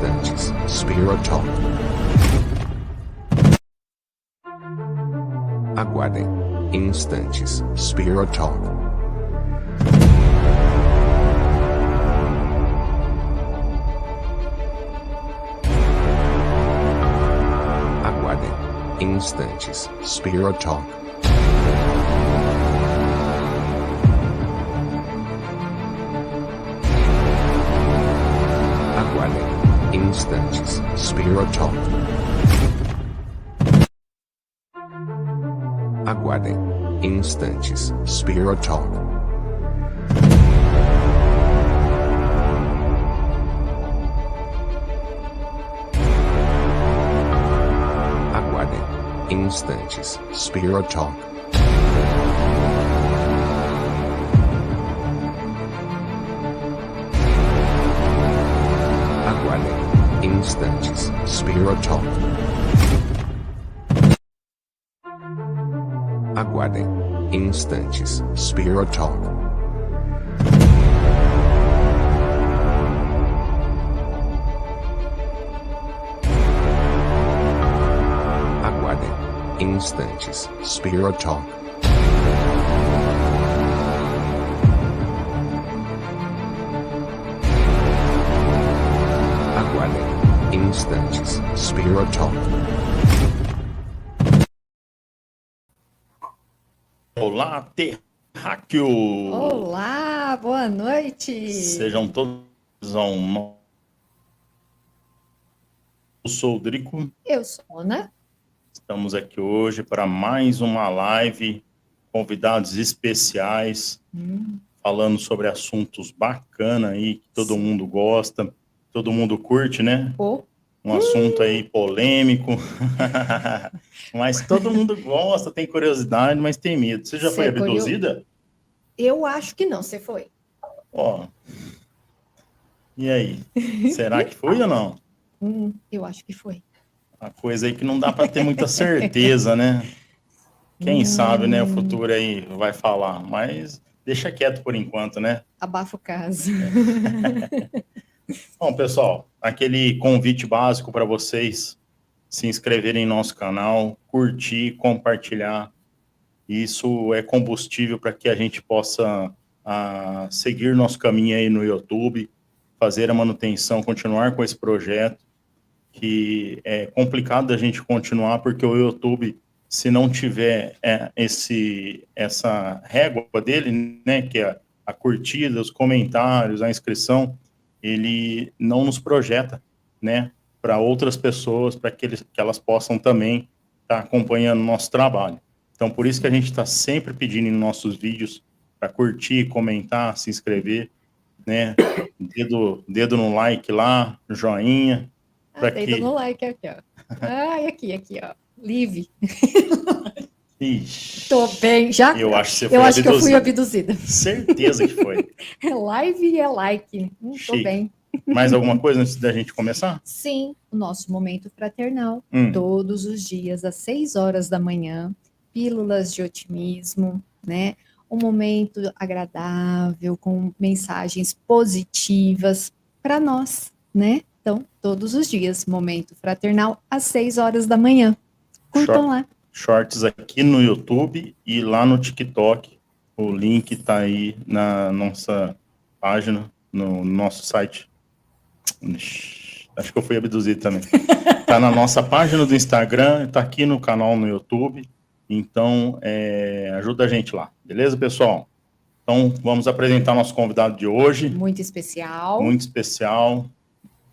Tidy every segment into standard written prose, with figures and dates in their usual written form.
Instantes Spirit Talk. Aguardem. Instantes Spirit Talk. Aguardem. Instantes Spirit Talk. Aguardem. Instantes Spirit Talk. Aguardem. Instantes Spirit Talk. Aguardem. Instantes Spirit Talk. Aguardem. Instantes Spirit Talk. Aguardem. Instantes Spirit Talk. Aguardem. Instantes Spirit Talk. Aguardem. Instantes Spirit Talk. Olá, terráqueo! Olá, boa noite! Sejam todos ao nosso... Eu sou o Drico. Eu sou a Ana. Estamos aqui hoje para mais uma live, convidados especiais, falando sobre assuntos bacanas aí, que todo mundo gosta, todo mundo curte, né? Um assunto aí polêmico, mas todo mundo gosta, tem curiosidade, mas tem medo. Você já foi abduzida? Eu acho que não, você foi. Ó, e aí? Será que foi ou não? Eu acho que foi. Uma coisa aí que não dá para ter muita certeza, né? Quem sabe, né? O futuro aí vai falar, mas deixa quieto por enquanto, né? Abafa o caso. Bom, pessoal, aquele convite básico para vocês se inscreverem em nosso canal, curtir, compartilhar. Isso é combustível para que a gente possa seguir nosso caminho aí no YouTube, fazer a manutenção, continuar com esse projeto, que é complicado da gente continuar, porque o YouTube, se não tiver essa régua dele, né, que é a curtida, os comentários, a inscrição, ele não nos projeta, né, para outras pessoas, para que elas possam também estar acompanhando o nosso trabalho. Então, por isso que a gente está sempre pedindo em nossos vídeos para curtir, comentar, se inscrever, né, dedo no like lá, joinha. Dedo no like aqui, ó. Aqui, ó. Live. Ixi, tô bem, já? Eu acho que você foi Eu acho que eu fui abduzida. Certeza que foi. É live e é like. Tô bem. Mais alguma coisa antes da gente começar? Sim, o nosso momento fraternal, todos os dias, às 6 horas da manhã, pílulas de otimismo, né? Um momento agradável, com mensagens positivas para nós, né? Então, todos os dias, momento fraternal, às 6 horas da manhã. Curtam lá. Shorts aqui no YouTube e lá no TikTok. O link está aí na nossa página, no nosso site. Acho que eu fui abduzido também. Está na nossa página do Instagram, está aqui no canal no YouTube. Então, ajuda a gente lá. Beleza, pessoal? Então, vamos apresentar nosso convidado de hoje. Muito especial. Muito especial.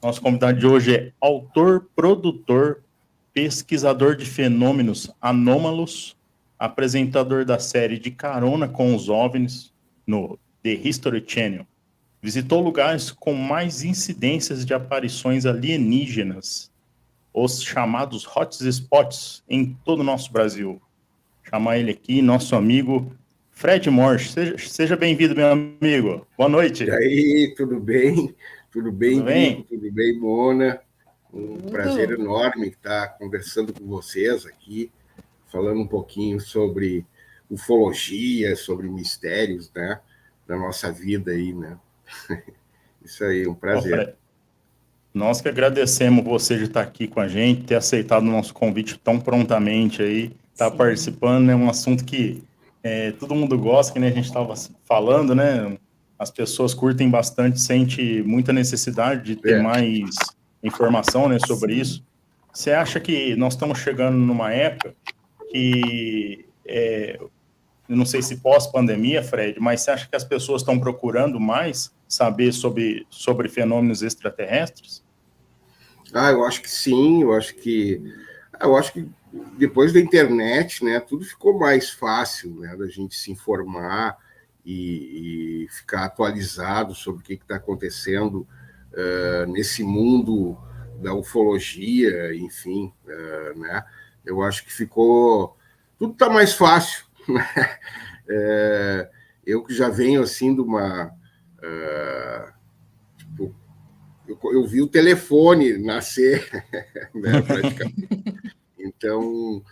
Nosso convidado de hoje é autor, produtor, pesquisador de fenômenos anômalos, apresentador da série De Carona com os OVNIs no The History Channel. Visitou lugares com mais incidências de aparições alienígenas, os chamados hotspots em todo o nosso Brasil. Chamar ele aqui, nosso amigo Fred Morsch. Seja bem-vindo, meu amigo. Boa noite. E aí, tudo bem? Tudo bem, tudo bem? Drico? Tudo bem, Mona? Prazer enorme estar conversando com vocês aqui, falando um pouquinho sobre ufologia, sobre mistérios, né, da nossa vida aí, né? Isso aí, um prazer. Nós que agradecemos você de estar aqui com a gente, ter aceitado o nosso convite tão prontamente aí, estar participando, né? Um assunto que todo mundo gosta, que nem a gente estava falando, né? As pessoas curtem bastante, sente muita necessidade de ter mais informação, né, sobre isso. Você acha que nós estamos chegando numa época que, eu não sei se pós-pandemia, Fred, mas você acha que as pessoas estão procurando mais saber sobre fenômenos extraterrestres? Eu acho que sim, eu acho que depois da internet, né, tudo ficou mais fácil, né, da gente se informar e ficar atualizado sobre o que está acontecendo nesse mundo da ufologia, enfim, né? Eu acho que tudo está mais fácil, né? Eu que já venho assim de uma tipo, eu vi o telefone nascer, né, praticamente. Então,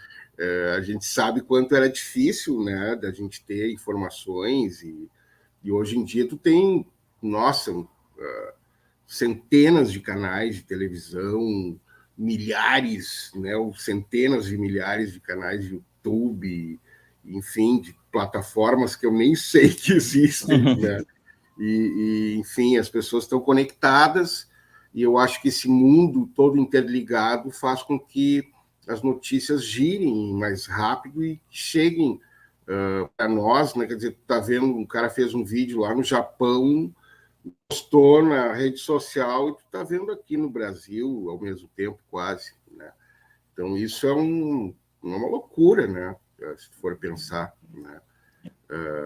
a gente sabe quanto era difícil, né, da gente ter informações e hoje em dia tu tem, nossa, centenas de canais de televisão, milhares, né, ou centenas de milhares de canais de YouTube, enfim, de plataformas que eu nem sei que existem, né? Enfim, as pessoas estão conectadas e eu acho que esse mundo todo interligado faz com que as notícias girem mais rápido e cheguem para nós, né? Quer dizer, tá vendo, um cara fez um vídeo lá no Japão, postou na rede social e tu tá vendo aqui no Brasil ao mesmo tempo, quase, né? Então isso é uma loucura, né? Se for pensar, né?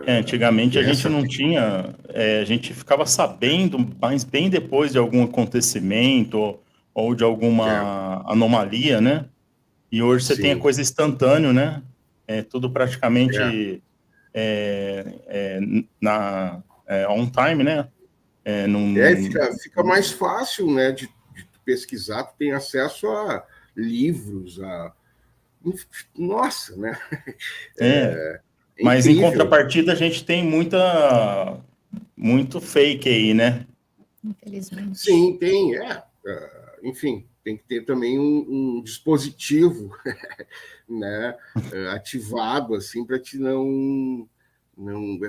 Antigamente a gente não tinha, a gente ficava sabendo, mas bem depois de algum acontecimento ou de alguma anomalia, né? E hoje você tem a coisa instantânea, né? Tudo praticamente on time, né? Fica mais fácil, né, de pesquisar, tu tem acesso a livros, nossa, né? Mas incrível. Em contrapartida a gente tem muito fake aí, né? Infelizmente. Sim, tem, enfim, tem que ter também um dispositivo, né, ativado, assim, para te não...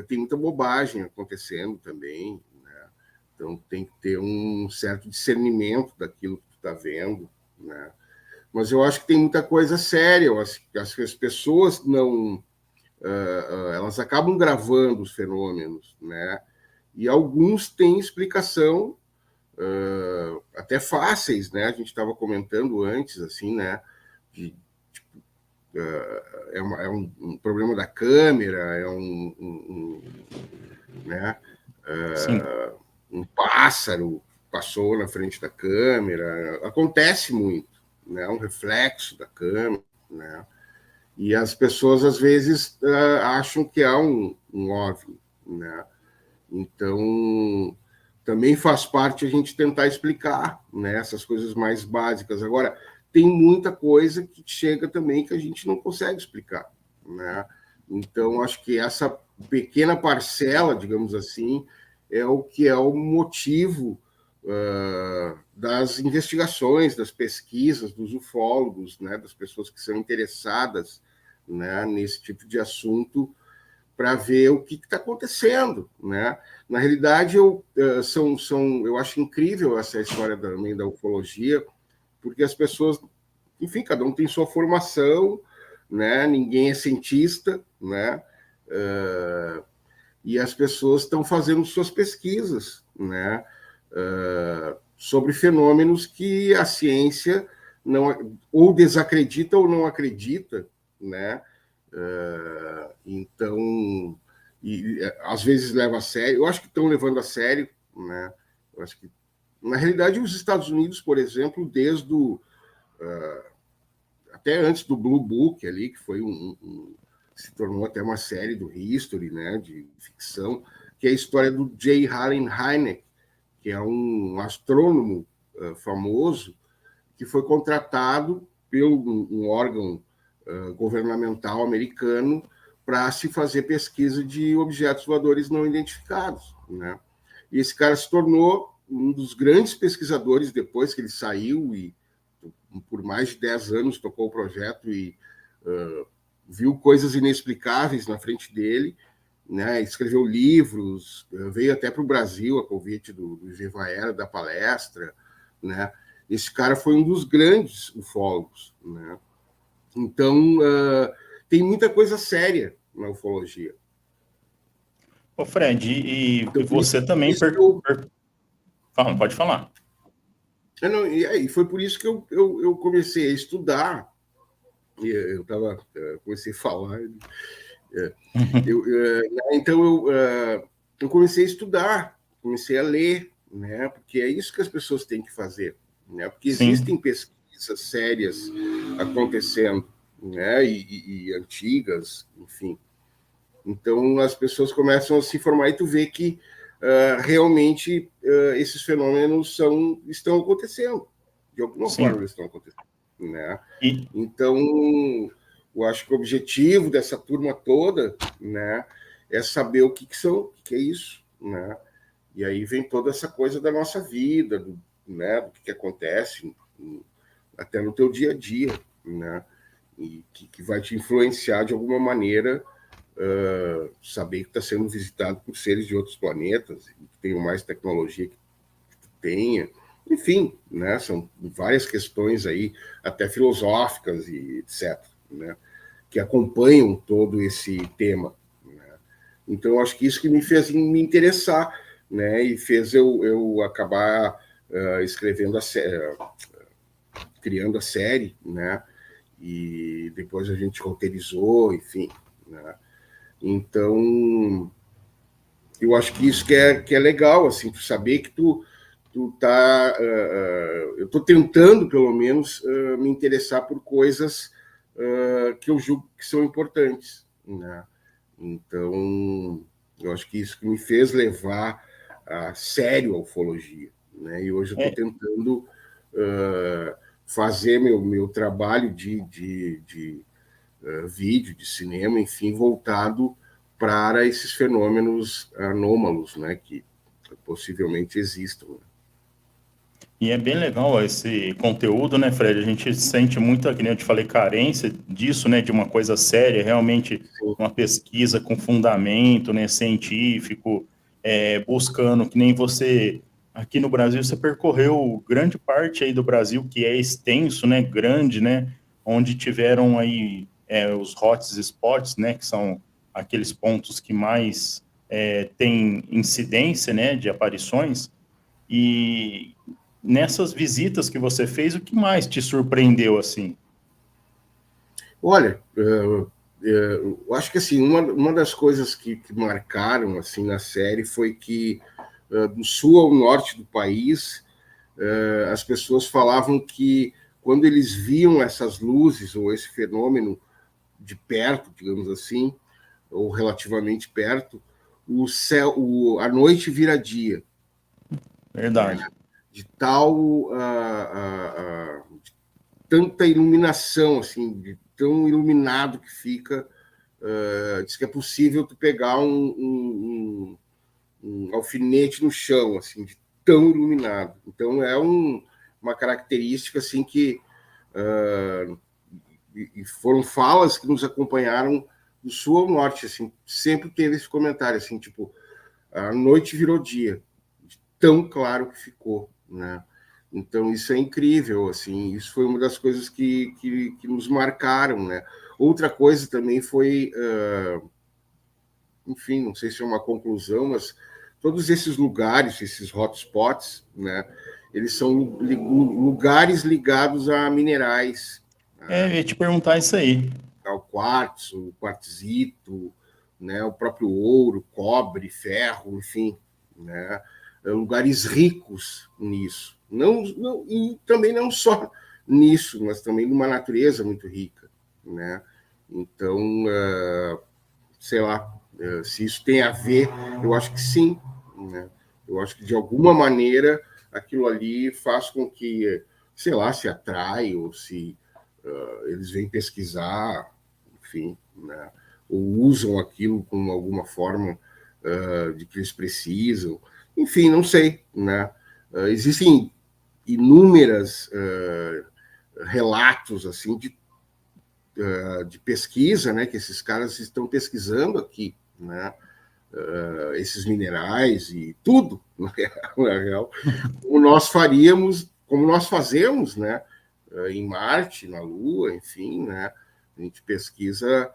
Tem muita bobagem acontecendo também, né? Então tem que ter um certo discernimento daquilo que tu está vendo, né? Mas eu acho que tem muita coisa séria, as pessoas não... elas acabam gravando os fenômenos, né? E alguns têm explicação até fáceis, né? A gente estava comentando antes, assim, né? É um problema da câmera, né? Um pássaro passou na frente da câmera, acontece muito, né? Um reflexo da câmera, né? E as pessoas, às vezes, acham que há um OVNI, né? Então, também faz parte a gente tentar explicar, né, essas coisas mais básicas. Agora, tem muita coisa que chega também que a gente não consegue explicar, né? Então, acho que essa pequena parcela, digamos assim, é o que é o motivo das investigações, das pesquisas, dos ufólogos, né, das pessoas que são interessadas, né, nesse tipo de assunto, para ver o que está acontecendo, né? Na realidade, eu acho incrível essa história também da ufologia, porque as pessoas, enfim, cada um tem sua formação, né? Ninguém é cientista, né? E as pessoas estão fazendo suas pesquisas, né? Sobre fenômenos que a ciência não, ou desacredita ou não acredita, né? Então, às vezes leva a sério. Eu acho que estão levando a sério, né? Eu acho que, na realidade, os Estados Unidos, por exemplo, desde até antes do Blue Book ali, que foi se tornou até uma série do History, né, de ficção, que é a história do J. Allen Hynek, que é um astrônomo famoso que foi contratado pelo um órgão governamental americano para se fazer pesquisa de objetos voadores não identificados, né? E esse cara se tornou um dos grandes pesquisadores depois que ele saiu e por mais de 10 anos tocou o projeto e viu coisas inexplicáveis na frente dele, né? Escreveu livros, veio até para o Brasil a convite do Vivaera, da palestra, né? Esse cara foi um dos grandes ufólogos, né? Então, tem muita coisa séria na ufologia. Ô Fred, e Então, você também... Fala, pode falar. Não, e foi por isso que eu comecei a estudar. Comecei a falar. Então, eu comecei a estudar, comecei a ler, né? Porque é isso que as pessoas têm que fazer, né? Porque existem pesquisas sérias acontecendo, né? E antigas, enfim. Então, as pessoas começam a se informar e tu vê que realmente esses fenômenos estão acontecendo. De alguma forma eles estão acontecendo, né? Então, eu acho que o objetivo dessa turma toda, né, é saber o que é isso, né? E aí vem toda essa coisa da nossa vida, né, do que acontece até no teu dia a dia, né? E que vai te influenciar de alguma maneira, saber que está sendo visitado por seres de outros planetas, que tenham mais tecnologia que tu tenha. Enfim, né, são várias questões aí, até filosóficas e etc., né, que acompanham todo esse tema, né? Então, eu acho que isso que me fez me interessar, né, e fez eu acabar escrevendo criando a série, né, e depois a gente roteirizou, enfim, né? Então, eu acho que isso que é legal, assim, tu saber que tu tá... eu estou tentando, pelo menos, me interessar por coisas que eu julgo que são importantes, né? Então, eu acho que isso que me fez levar a sério a ufologia, né? E hoje eu estou tentando fazer meu trabalho de vídeo, de cinema, enfim, voltado para esses fenômenos anômalos, né, que possivelmente existam. E é bem legal esse conteúdo, né, Fred? A gente sente muito, que nem eu te falei, carência disso, né, de uma coisa séria, realmente uma pesquisa com fundamento, né, científico, buscando, que nem você, aqui no Brasil, você percorreu grande parte aí do Brasil, que é extenso, né, grande, né, onde tiveram aí os hotspots, né, que são aqueles pontos que mais têm incidência, né, de aparições. E nessas visitas que você fez, o que mais te surpreendeu, assim? Olha, eu acho que, assim, uma das coisas que marcaram, assim, na série foi que, do sul ao norte do país, as pessoas falavam que, quando eles viam essas luzes, ou esse fenômeno de perto, digamos assim, ou relativamente perto, a noite vira dia. Verdade. De tal de tanta iluminação, assim, de tão iluminado que fica, diz que é possível tu pegar um alfinete no chão, assim, de tão iluminado. Então é uma característica assim que e foram falas que nos acompanharam do sul ao norte, assim, sempre teve esse comentário, assim, tipo, a noite virou dia, de tão claro que ficou, né? Então, isso é incrível, assim, isso foi uma das coisas que nos marcaram, né? Outra coisa também foi, enfim, não sei se é uma conclusão, mas todos esses lugares, esses hotspots, né, eles são lugares ligados a minerais. Eu ia te perguntar isso aí. Ao quartzo, o quartzito, né, o próprio ouro, cobre, ferro, enfim, né? Lugares ricos nisso. E também não só nisso, mas também numa natureza muito rica, né? Então, sei lá, se isso tem a ver, eu acho que sim, né? Eu acho que, de alguma maneira, aquilo ali faz com que, sei lá, se atrai ou se eles vêm pesquisar, enfim, né? Ou usam aquilo com alguma forma de que eles precisam. Enfim, não sei, né? Existem inúmeras relatos assim de pesquisa, né, que esses caras estão pesquisando aqui, né, esses minerais e tudo, na real, como nós faríamos, como nós fazemos, né, em Marte, na Lua, enfim, né, a gente pesquisa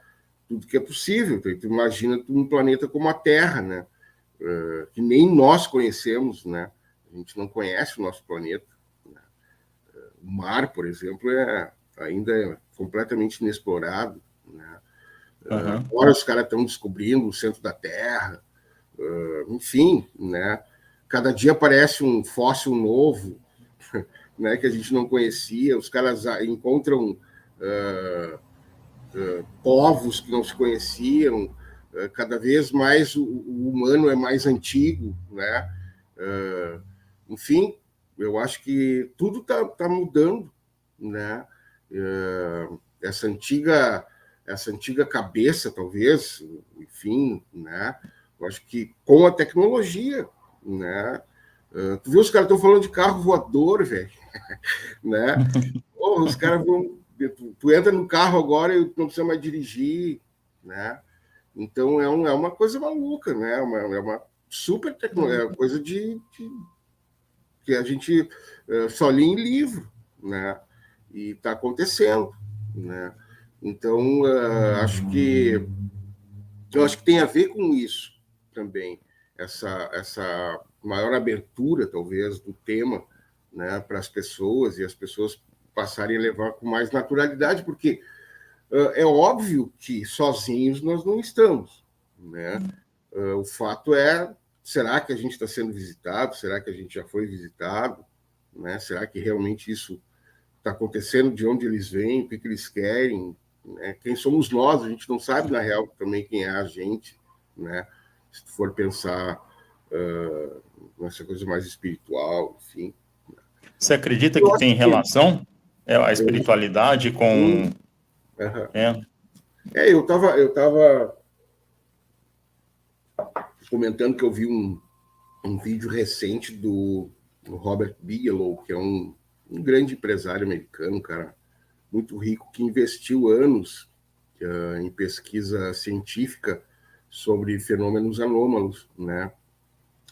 tudo que é possível. Então, tu imagina um planeta como a Terra, né, que nem nós conhecemos, né, a gente não conhece o nosso planeta, né? O mar, por exemplo, ainda é completamente inexplorado, né? Agora os caras estão descobrindo o centro da Terra, enfim, né? Cada dia aparece um fóssil novo, né, que a gente não conhecia. Os caras encontram povos que não se conheciam. Cada vez mais o humano é mais antigo, né? Enfim, eu acho que tudo tá mudando, né? Essa antiga cabeça, talvez, enfim, né? Eu acho que com a tecnologia, né? Tu viu, os caras estão falando de carro voador, velho, né? Oh, os caras vão... Tu entra no carro agora e não precisa mais dirigir, né? Então é uma coisa maluca, né? É uma super tecnologia, é coisa que a gente só lê em livro, né? E está acontecendo, né? Então eu acho que tem a ver com isso também, essa maior abertura, talvez, do tema, né, para as pessoas, e as pessoas passarem a levar com mais naturalidade, porque é óbvio que sozinhos nós não estamos, né? O fato é, será que a gente está sendo visitado? Será que a gente já foi visitado? Né? Será que realmente isso está acontecendo? De onde eles vêm? O que eles querem? Né? Quem somos nós? A gente não sabe, na real, também quem é a gente, né? Se for pensar nessa coisa mais espiritual, enfim. Você acredita que tem relação a espiritualidade com... Eu estava comentando que eu vi um vídeo recente do Robert Bigelow, que é um grande empresário americano, um cara muito rico, que investiu anos em pesquisa científica sobre fenômenos anômalos, né?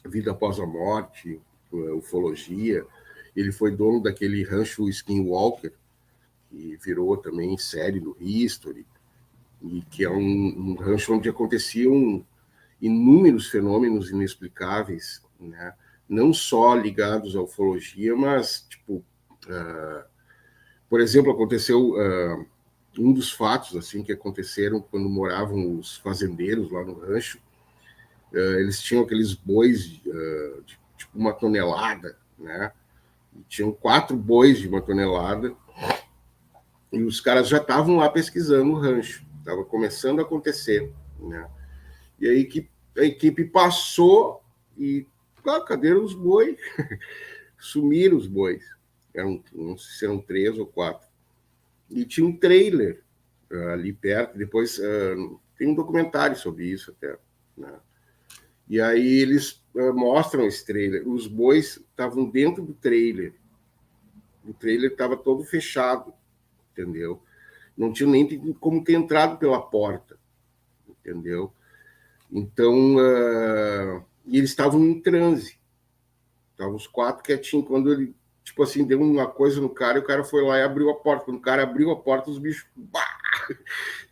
Vida após a morte, ufologia. Ele foi dono daquele rancho Skinwalker, que virou também série do History, e que é um rancho onde aconteciam inúmeros fenômenos inexplicáveis, né? Não só ligados à ufologia, mas, tipo, por exemplo, aconteceu um dos fatos assim que aconteceram quando moravam os fazendeiros lá no rancho. Eles tinham aqueles bois de tipo 1 tonelada, né? E tinham 4 bois de 1 tonelada, e os caras já estavam lá pesquisando o rancho, estava começando a acontecer, né? E aí a equipe passou e cadê os bois? Sumiram os bois. Não sei se eram 3 ou 4. E tinha um trailer ali perto. Depois tem um documentário sobre isso até, né? E aí eles mostram esse trailer. Os bois estavam dentro do trailer. O trailer estava todo fechado, entendeu? Não tinha nem como ter entrado pela porta, entendeu? Então, e eles estavam em transe. Estavam os 4 quietinhos. Quando ele, tipo assim, deu uma coisa no cara, e o cara foi lá e abriu a porta. Quando o cara abriu a porta, os bichos,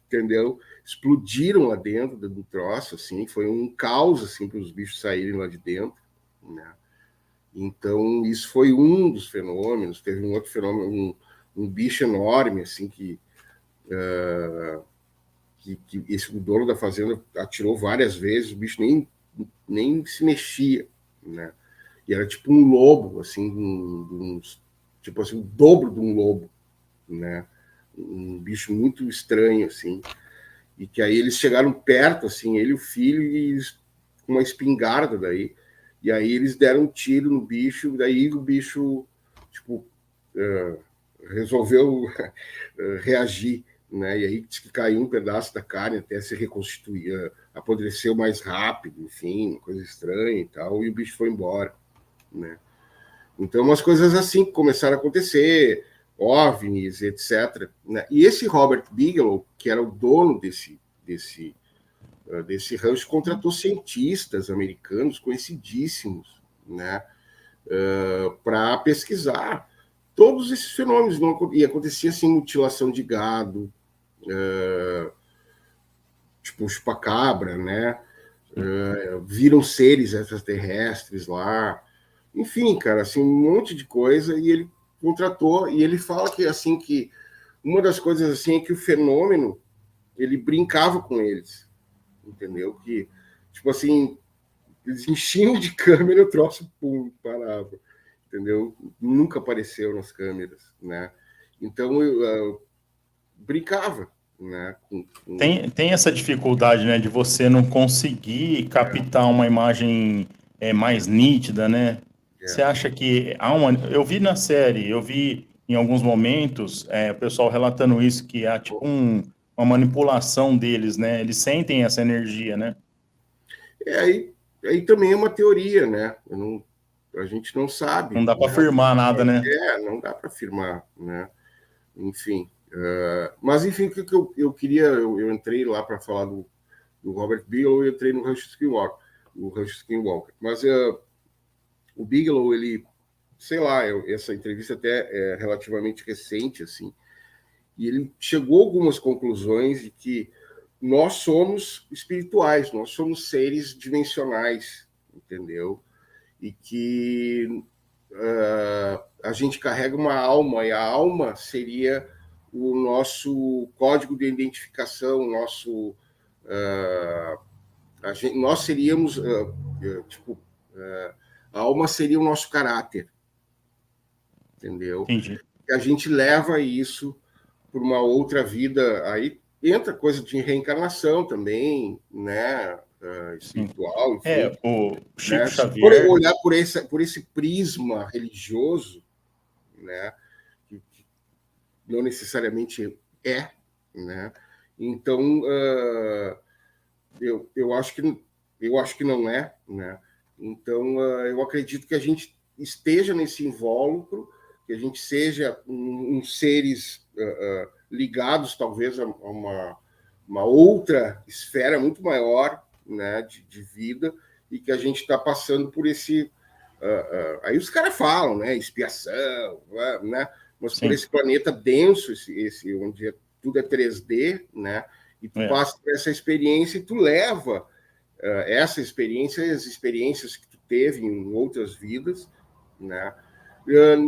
entendeu? Explodiram lá dentro do troço, assim. Foi um caos, assim, para os bichos saírem lá de dentro, né? Então, isso foi um dos fenômenos. Teve um outro fenômeno, um bicho enorme, assim, que esse dono da fazenda atirou várias vezes, o bicho nem se mexia, né? E era tipo um lobo, assim, tipo assim, o dobro de um lobo, né? Um bicho muito estranho, assim. E que aí eles chegaram perto, assim, ele e o filho, e com uma espingarda daí. E aí eles deram um tiro no bicho, daí o bicho, tipo, resolveu reagir, né? E aí diz que caiu um pedaço da carne até se reconstituir, apodreceu mais rápido, enfim, uma coisa estranha e tal, e o bicho foi embora, né? Então, umas coisas assim que começaram a acontecer, OVNIs, etc. Né? E esse Robert Bigelow, que era o dono desse rancho, contratou cientistas americanos conhecidíssimos, né, para pesquisar todos esses fenômenos. E acontecia assim, mutilação de gado, tipo chupacabra, né? Viram seres extraterrestres lá, enfim, cara, assim, um monte de coisa, e ele contratou, e ele fala que, assim, que uma das coisas, assim, é que o fenômeno, ele brincava com eles, entendeu? Que, tipo assim, eles enchiam de câmera, o troço, pum, parava, entendeu? Nunca apareceu nas câmeras, né? Então, eu brincava, né? Tem essa dificuldade, né, de você não conseguir captar uma imagem mais nítida, né? Você acha que há uma... Eu vi na série, eu vi em alguns momentos o pessoal relatando isso, que há tipo uma manipulação deles, né? Eles sentem essa energia, né? Aí também é uma teoria, né? A gente não sabe. Não dá para Né? afirmar nada, né? Não dá para afirmar, né? Enfim. Mas, enfim, o que eu queria... Eu entrei lá para falar do Robert Bigelow e entrei no Rancho Skinwalker. Mas o Bigelow, ele... Sei lá, essa entrevista até é relativamente recente, assim. E ele chegou a algumas conclusões de que nós somos espirituais, nós somos seres dimensionais, entendeu? E que a gente carrega uma alma, e a alma seria o nosso código de identificação, nós seríamos, a alma seria o nosso caráter, entendeu? Entendi. E a gente leva isso por uma outra vida, aí entra coisa de reencarnação também, né? Espiritual, enfim. O Chico Né? Xavier... Se for olhar por esse prisma religioso, né? Que não necessariamente é, né? Então, eu acho que não é, né? Então, eu acredito que a gente esteja nesse invólucro, que a gente seja seres ligados, talvez, a uma outra esfera muito maior, né, de vida, e que a gente está passando por esse... aí os caras falam, né, expiação, né, mas por esse planeta denso, onde tudo é 3D, né, e tu passa por essa experiência e tu leva essa experiência, as experiências que tu teve em outras vidas, né,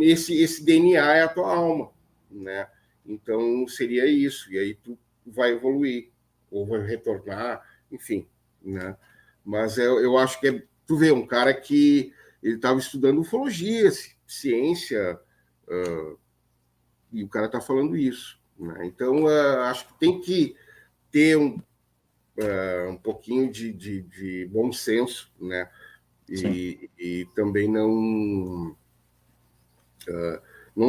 esse DNA é a tua alma, né? Então seria isso, e aí tu vai evoluir ou vai retornar, enfim, né? Mas eu acho que tu vê um cara que ele estava estudando ufologia, ciência, e o cara está falando isso, né? Então acho que tem que ter um pouquinho de bom senso, né? E também não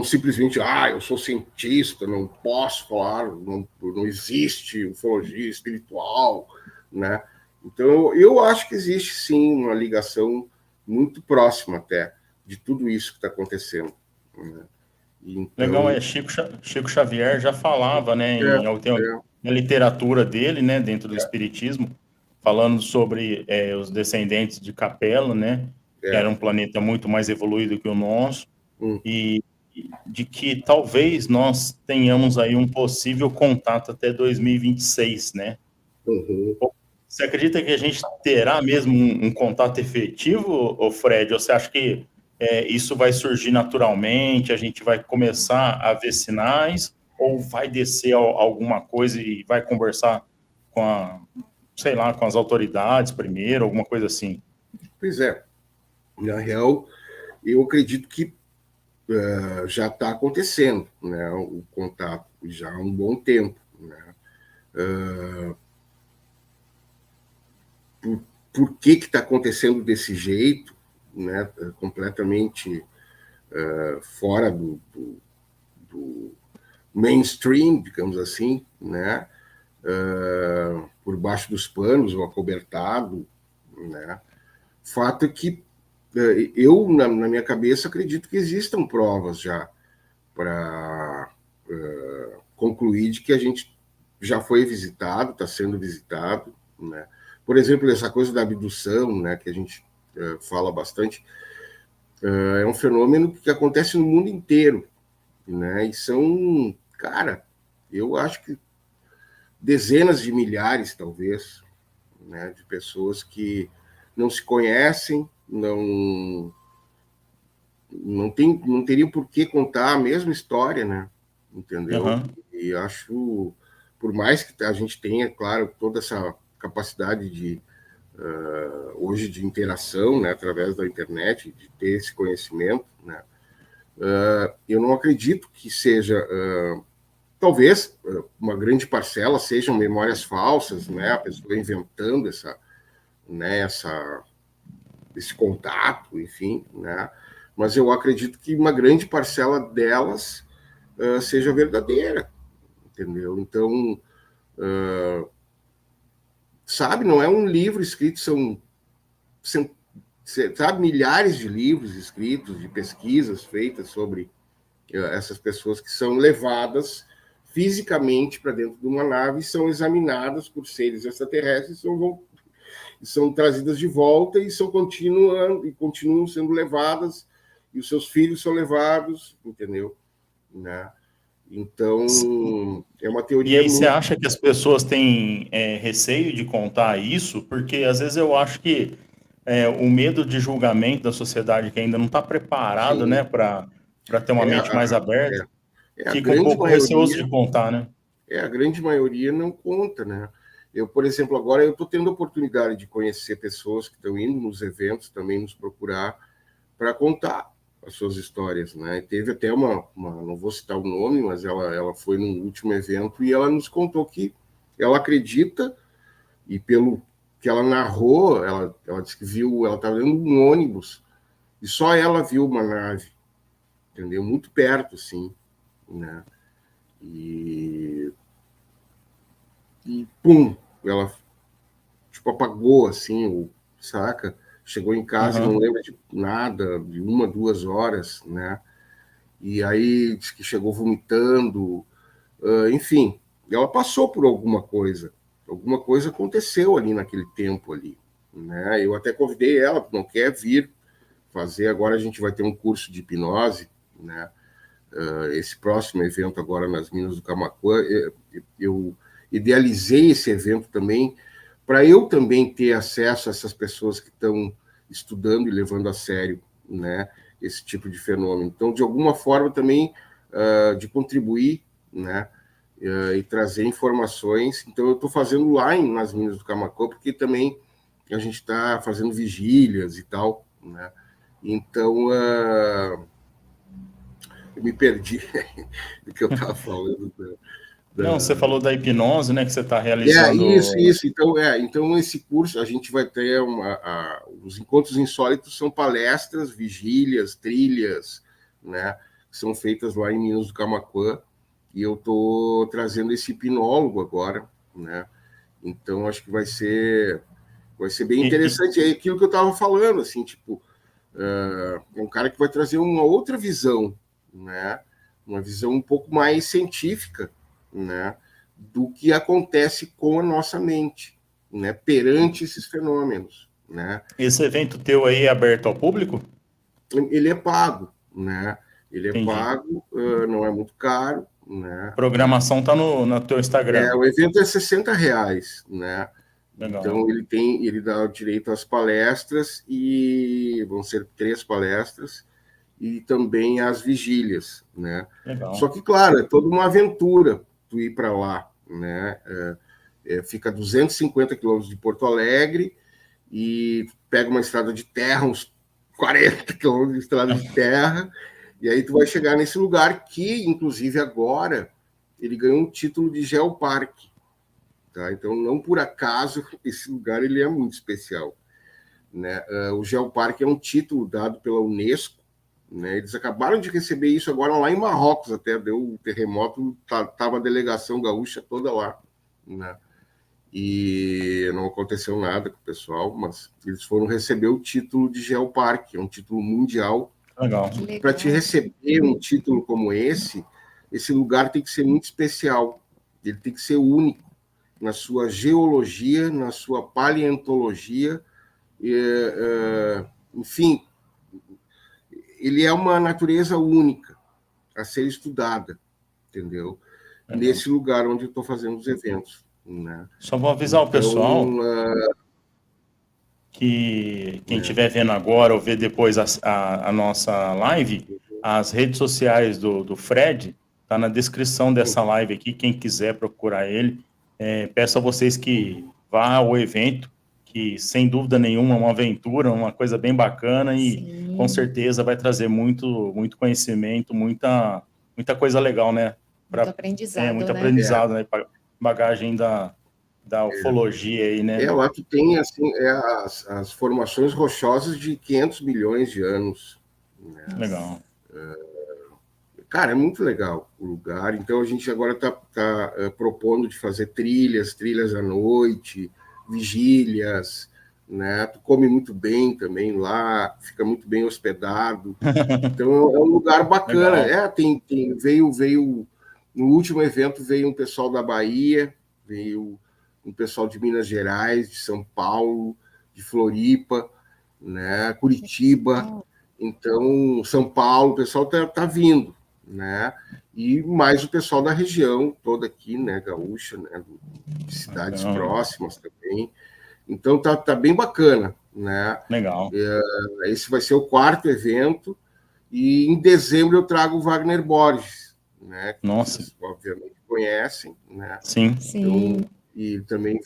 simplesmente, eu sou cientista, não posso falar, não existe ufologia espiritual, né? Então, eu acho que existe, sim, uma ligação muito próxima até de tudo isso que está acontecendo. Né? Então... Legal, Chico Xavier já falava, né, na literatura dele, né, dentro do espiritismo, falando sobre os descendentes de Capela, né, que era um planeta muito mais evoluído que o nosso, e de que talvez nós tenhamos aí um possível contato até 2026, né? Você acredita que a gente terá mesmo um contato efetivo, Fred? Ou você acha que isso vai surgir naturalmente, a gente vai começar a ver sinais, ou vai descer alguma coisa e vai conversar sei lá, com as autoridades primeiro, alguma coisa assim? Pois é. Na real, eu acredito que já está acontecendo, né, o contato, já há um bom tempo. Né? Por que está acontecendo desse jeito, né, completamente fora do mainstream, digamos assim, né, por baixo dos panos ou acobertado, né? Fato é que eu, na minha cabeça, acredito que existam provas já para concluir de que a gente já foi visitado, está sendo visitado, né? Por exemplo, essa coisa da abdução, né, que a gente fala bastante, é um fenômeno que acontece no mundo inteiro, né? E são, cara, eu acho que dezenas de milhares, talvez, né, de pessoas que não se conhecem, não teriam por que contar a mesma história, né? Entendeu? Uhum. E acho, por mais que a gente tenha, claro, toda essa capacidade de hoje de interação, né, através da internet, de ter esse conhecimento, né, eu não acredito que seja, talvez uma grande parcela sejam memórias falsas, né, a pessoa inventando né, esse contato, enfim, né, mas eu acredito que uma grande parcela delas seja verdadeira, entendeu? Então, sabe, não é um livro escrito, são sabe, milhares de livros escritos, de pesquisas feitas sobre essas pessoas que são levadas fisicamente para dentro de uma nave e são examinadas por seres extraterrestres e são trazidas de volta e continuam sendo levadas, e os seus filhos são levados, entendeu? Né? Então, é uma teoria. E aí você acha que as pessoas têm receio de contar isso? Porque às vezes eu acho que o medo de julgamento da sociedade que ainda não está preparado, né, para ter uma mente mais aberta, fica um pouco receoso de contar, né? A grande maioria não conta, né? Eu, por exemplo, agora eu estou tendo a oportunidade de conhecer pessoas que estão indo nos eventos também nos procurar para contar as suas histórias, né? Teve até não vou citar o nome, mas ela foi no último evento e ela nos contou que ela acredita, e pelo que ela narrou, ela disse que viu, ela estava dentro de um ônibus e só ela viu uma nave, entendeu? Muito perto, assim, né? E pum, ela tipo apagou, assim, saca? Chegou em casa e não lembra de nada, de 1, 2 horas, né? E aí disse que chegou vomitando, enfim, ela passou por alguma coisa aconteceu ali naquele tempo ali, né? Eu até convidei ela, não quer vir fazer, agora a gente vai ter um curso de hipnose, né? Esse próximo evento agora nas Minas do Camaquã, eu idealizei esse evento também para eu também ter acesso a essas pessoas que estão estudando e levando a sério, né, esse tipo de fenômeno. Então, de alguma forma também de contribuir, né, e trazer informações. Então, eu estou fazendo lá nas Minas do Camaquã, porque também a gente está fazendo vigílias e tal, né? Então, eu me perdi do que eu estava falando. Não, você falou da hipnose, né, que você está realizando. Isso. Então, esse curso, a gente vai ter os encontros insólitos são palestras, vigílias, trilhas, né, que são feitas lá em Minas do Camaquã, e eu estou trazendo esse hipnólogo agora, né, então acho que vai ser bem interessante. É aquilo que eu estava falando, assim, tipo, é um cara que vai trazer uma outra visão, né, uma visão um pouco mais científica, né, do que acontece com a nossa mente, né, perante esses fenômenos, né. Esse evento teu aí é aberto ao público? Ele é pago, né? Ele é Entendi. pago, não é muito caro, né? A programação tá no teu Instagram. O evento é R$60, né? Legal. Então ele dá direito às palestras, e vão ser 3 palestras, e também às vigílias, né? Legal. Só que, claro, é toda uma aventura tu ir para lá, né? Fica a 250 quilômetros de Porto Alegre, e pega uma estrada de terra, uns 40 quilômetros de estrada de terra, e aí tu vai chegar nesse lugar que, inclusive, agora ele ganhou um título de geoparque, tá? Então, não por acaso, esse lugar ele é muito especial, né? O geoparque é um título dado pela Unesco, né? Eles acabaram de receber isso agora lá em Marrocos, até deu um terremoto, tava a delegação gaúcha toda lá, né? e não aconteceu nada com o pessoal, mas eles foram receber o título de Geoparque, é um título mundial. Legal. Para te receber um título como esse lugar tem que ser muito especial, ele tem que ser único na sua geologia, na sua paleontologia, enfim, ele é uma natureza única a ser estudada, entendeu? Nesse lugar onde eu estou fazendo os eventos. Né? Só vou avisar o pessoal que quem estiver vendo agora ou ver depois a nossa live, as redes sociais do Fred tá na descrição dessa live aqui, quem quiser procurar ele. Peço a vocês que vá ao evento, que sem dúvida nenhuma é uma aventura, uma coisa bem bacana e Sim. com certeza vai trazer muito conhecimento, muita coisa legal, né? Muito aprendizado, muito aprendizado, né? Bagagem da ufologia aí, né? Lá que tem assim, as formações rochosas de 500 milhões de anos. Né? Legal. Cara, é muito legal o lugar. Então a gente agora está propondo de fazer trilhas à noite, vigílias, né? Tu come muito bem também lá, fica muito bem hospedado. Então é um lugar bacana. Veio no último evento veio um pessoal da Bahia, veio um pessoal de Minas Gerais, de São Paulo, de Floripa, né? Curitiba. Então São Paulo, o pessoal tá vindo. Né? E mais o pessoal da região toda aqui, né, gaúcha, né, de cidades próximas também. Então tá bem bacana, né? Legal. Esse vai ser o 4º evento e em dezembro eu trago o Wagner Borges, né? Que vocês obviamente conhecem, né? Sim. Então, e também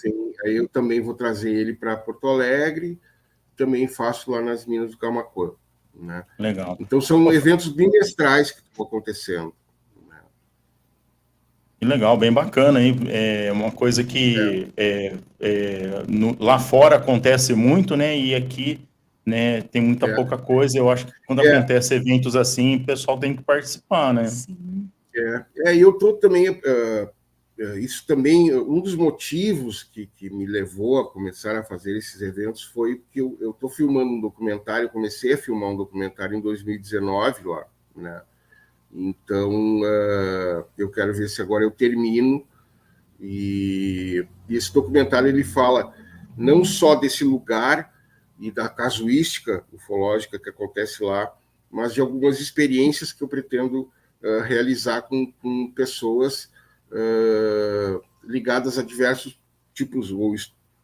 aí eu também vou trazer ele para Porto Alegre, também faço lá nas Minas do Camaquã. Né? Legal. Então são eventos bimestrais que estão acontecendo. Né? Que legal, bem bacana, hein? É uma coisa que lá fora acontece muito, né? E aqui, né, tem muita pouca coisa. Eu acho que quando acontece eventos assim, o pessoal tem que participar, né? Sim. E eu estou também. Isso também, um dos motivos que me levou a começar a fazer esses eventos foi que eu estou filmando um documentário, comecei a filmar um documentário em 2019 lá, né? Então, eu quero ver se agora eu termino. E esse documentário ele fala não só desse lugar e da casuística ufológica que acontece lá, mas de algumas experiências que eu pretendo realizar com pessoas ligadas a diversos tipos, ou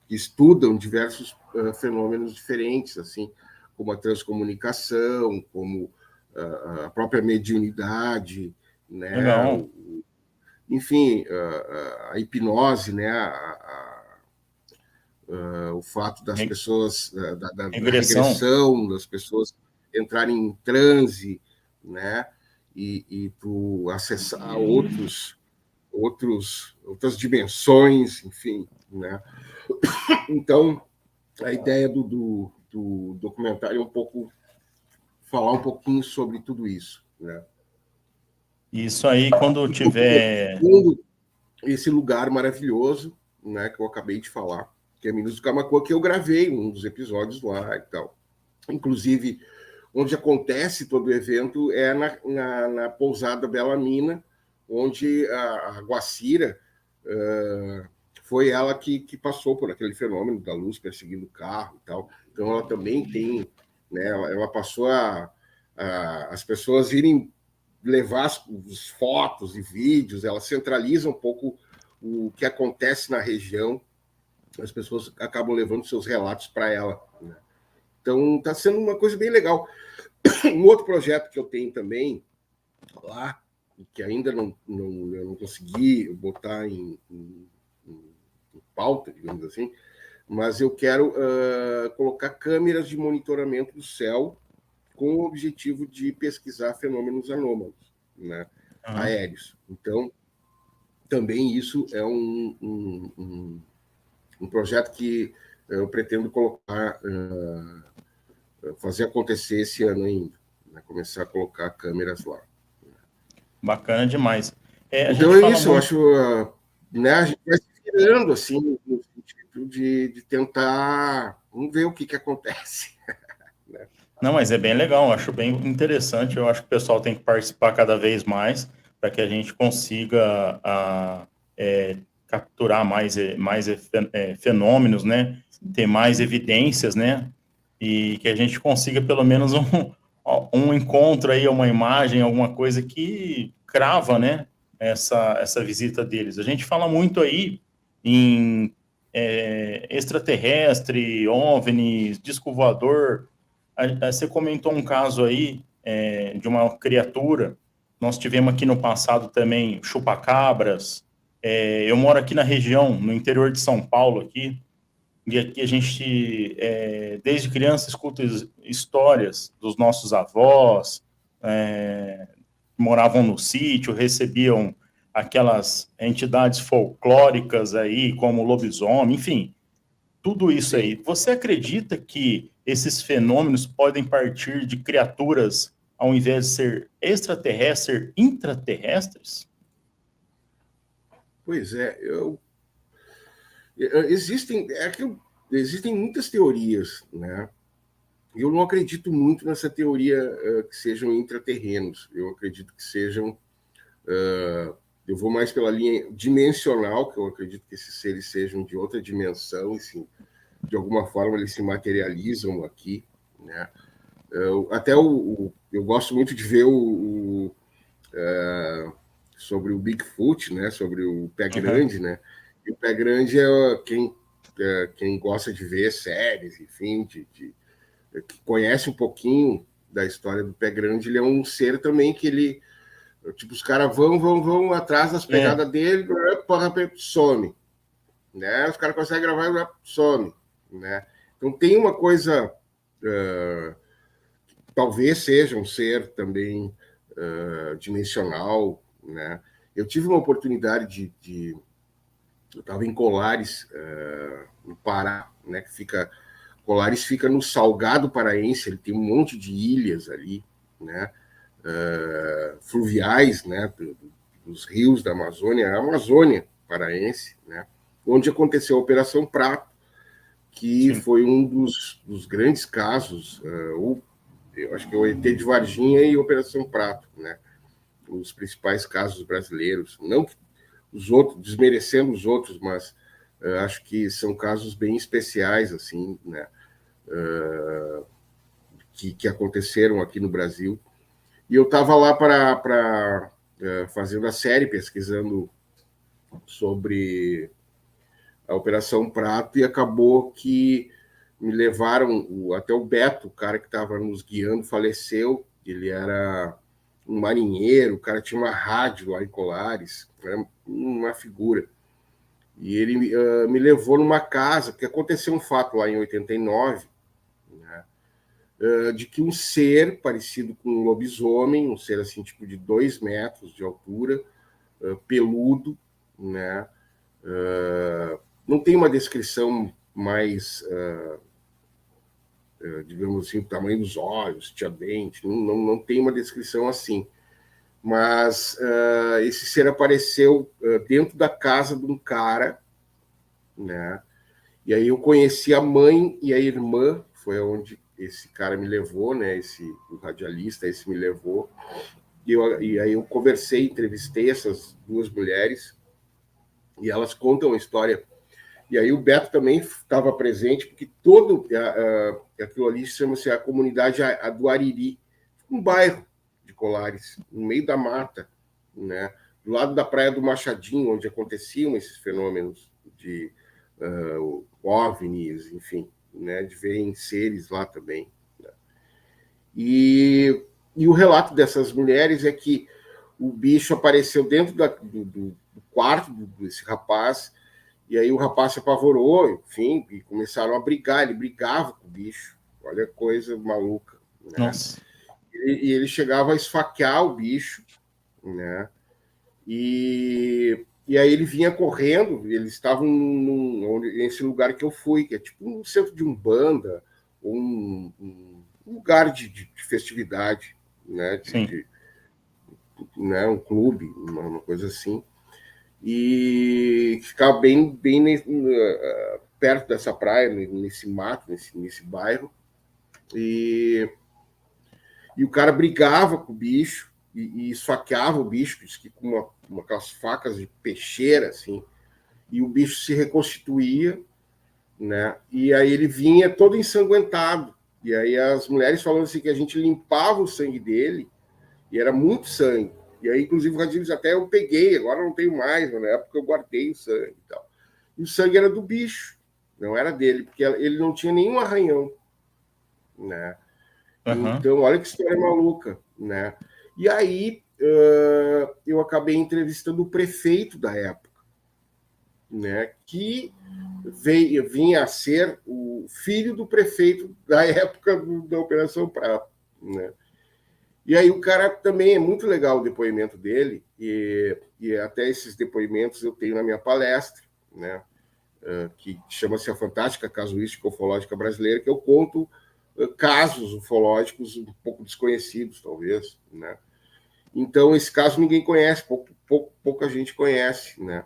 que estudam diversos fenômenos diferentes, assim, como a transcomunicação, como a própria mediunidade, né? Legal. Enfim, a hipnose, né? O fato das pessoas, da regressão, das pessoas entrarem em transe, né? E tu acessar outras dimensões, enfim, né? Então, a ideia do documentário é falar um pouquinho sobre tudo isso, né? Isso aí, quando tiver esse lugar maravilhoso, né, que eu acabei de falar, que é Minas do Camaquã, que eu gravei um dos episódios lá e tal. Inclusive, onde acontece todo o evento é na pousada Bela Mina, onde a Guacira foi ela que passou por aquele fenômeno da luz perseguindo o carro e tal. Então, ela também tem, né, ela passou as pessoas irem levar as fotos e vídeos, ela centraliza um pouco o que acontece na região, as pessoas acabam levando seus relatos para ela. Né? Então, está sendo uma coisa bem legal. Um outro projeto que eu tenho também lá, que ainda eu não consegui botar em pauta, digamos assim, mas eu quero colocar câmeras de monitoramento do céu com o objetivo de pesquisar fenômenos anômalos, né, aéreos. Então, também isso é um projeto que eu pretendo colocar, fazer acontecer esse ano ainda, né, começar a colocar câmeras lá. Bacana demais. Então é isso, eu acho, né, a gente vai se virando assim, muito de tentar, vamos ver o que acontece. Não, mas é bem legal, acho bem interessante. Eu acho que o pessoal tem que participar cada vez mais para que a gente consiga capturar mais fenômenos, né? Ter mais evidências, né? E que a gente consiga pelo menos um encontro aí, uma imagem, alguma coisa que crava, né? Essa visita deles. A gente fala muito aí em extraterrestre, OVNIs, disco voador. Você comentou um caso aí de uma criatura. Nós tivemos aqui no passado também chupacabras. Eu moro aqui na região, no interior de São Paulo, aqui, e aqui a gente, desde criança, escuta histórias dos nossos avós, que moravam no sítio, recebiam aquelas entidades folclóricas aí, como lobisomem, enfim, tudo isso aí. Você acredita que esses fenômenos podem partir de criaturas, ao invés de ser extraterrestres, ser intraterrestres? Pois é, existem muitas teorias, né? Eu não acredito muito nessa teoria que sejam intraterrenos. Eu acredito que sejam... eu vou mais pela linha dimensional, que eu acredito que esses seres sejam de outra dimensão, e sim, de alguma forma eles se materializam aqui, né? Eu gosto muito de ver sobre o Bigfoot, né? Sobre o pé grande, né? E o pé grande quem gosta de ver séries, enfim, que conhece um pouquinho da história do pé grande, ele é um ser também que ele, tipo, os caras vão atrás das pegadas dele, some, né? Os caras conseguem gravar e some, né? Então tem uma coisa, talvez seja um ser também dimensional, né? Eu tive uma oportunidade eu estava em Colares, no Pará, né? Colares fica no Salgado Paraense, ele tem um monte de ilhas ali, né? Fluviais, né? Dos rios da Amazônia, a Amazônia Paraense, né? Onde aconteceu a Operação Prato, que Sim. foi um dos grandes casos, eu acho que é o ET de Varginha e a Operação Prato, né? Os principais casos brasileiros. Não que os outros, desmerecendo os outros, mas acho que são casos bem especiais, assim, né? Que aconteceram aqui no Brasil. E eu estava lá fazendo a série, pesquisando sobre a Operação Prato, e acabou que me levaram, até o Beto, o cara que estava nos guiando, faleceu. Ele era um marinheiro, o cara tinha uma rádio lá em Colares, era uma figura. E ele me levou numa casa, porque aconteceu um fato lá em 89, né, de que um ser parecido com um lobisomem, um ser assim, tipo de 2 metros de altura, peludo, né, não tem uma descrição mais, digamos assim, o tamanho dos olhos, tinha dente, não tem uma descrição assim. Mas esse ser apareceu dentro da casa de um cara, né? E aí eu conheci a mãe e a irmã, foi onde esse cara me levou, né? O radialista, esse me levou. E aí eu conversei, entrevistei essas 2 mulheres, e elas contam a história. E aí o Beto também estava presente, porque todo aquilo ali chama-se a comunidade do Ariri, um bairro de Colares, no meio da mata, né? Do lado da Praia do Machadinho, onde aconteciam esses fenômenos de OVNIs, enfim, né? De verem seres lá também, né? E o relato dessas mulheres é que o bicho apareceu dentro do quarto desse rapaz, e aí o rapaz se apavorou, enfim, e começaram a brigar. Ele brigava com o bicho, olha que coisa maluca, né? Nossa. E ele chegava a esfaquear o bicho, né? E aí ele vinha correndo, eles estavam nesse lugar que eu fui, que é tipo um centro de umbanda, um lugar de festividade, né? Né? Um clube, uma coisa assim. E ficava bem perto dessa praia, nesse mato, nesse bairro, e o cara brigava com o bicho e esfaqueava o bicho, com aquelas facas de peixeira, assim, e o bicho se reconstituía, né? E aí ele vinha todo ensanguentado. E aí as mulheres falando assim que a gente limpava o sangue dele, e era muito sangue. E aí, inclusive, o Radilles até eu peguei, agora não tenho mais, mas na época eu guardei o sangue e tal. E o sangue era do bicho, não era dele, porque ele não tinha nenhum arranhão, né? Uhum. Então, olha que história maluca, né? E aí eu acabei entrevistando o prefeito da época, né? Que vinha a ser o filho do prefeito da época da Operação Prato, né? E aí o cara também é muito legal o depoimento dele, e até esses depoimentos eu tenho na minha palestra, né? Que chama-se A Fantástica Casuística Ufológica Brasileira, que eu conto casos ufológicos um pouco desconhecidos, talvez, né? Então, esse caso ninguém conhece, pouca gente conhece, né?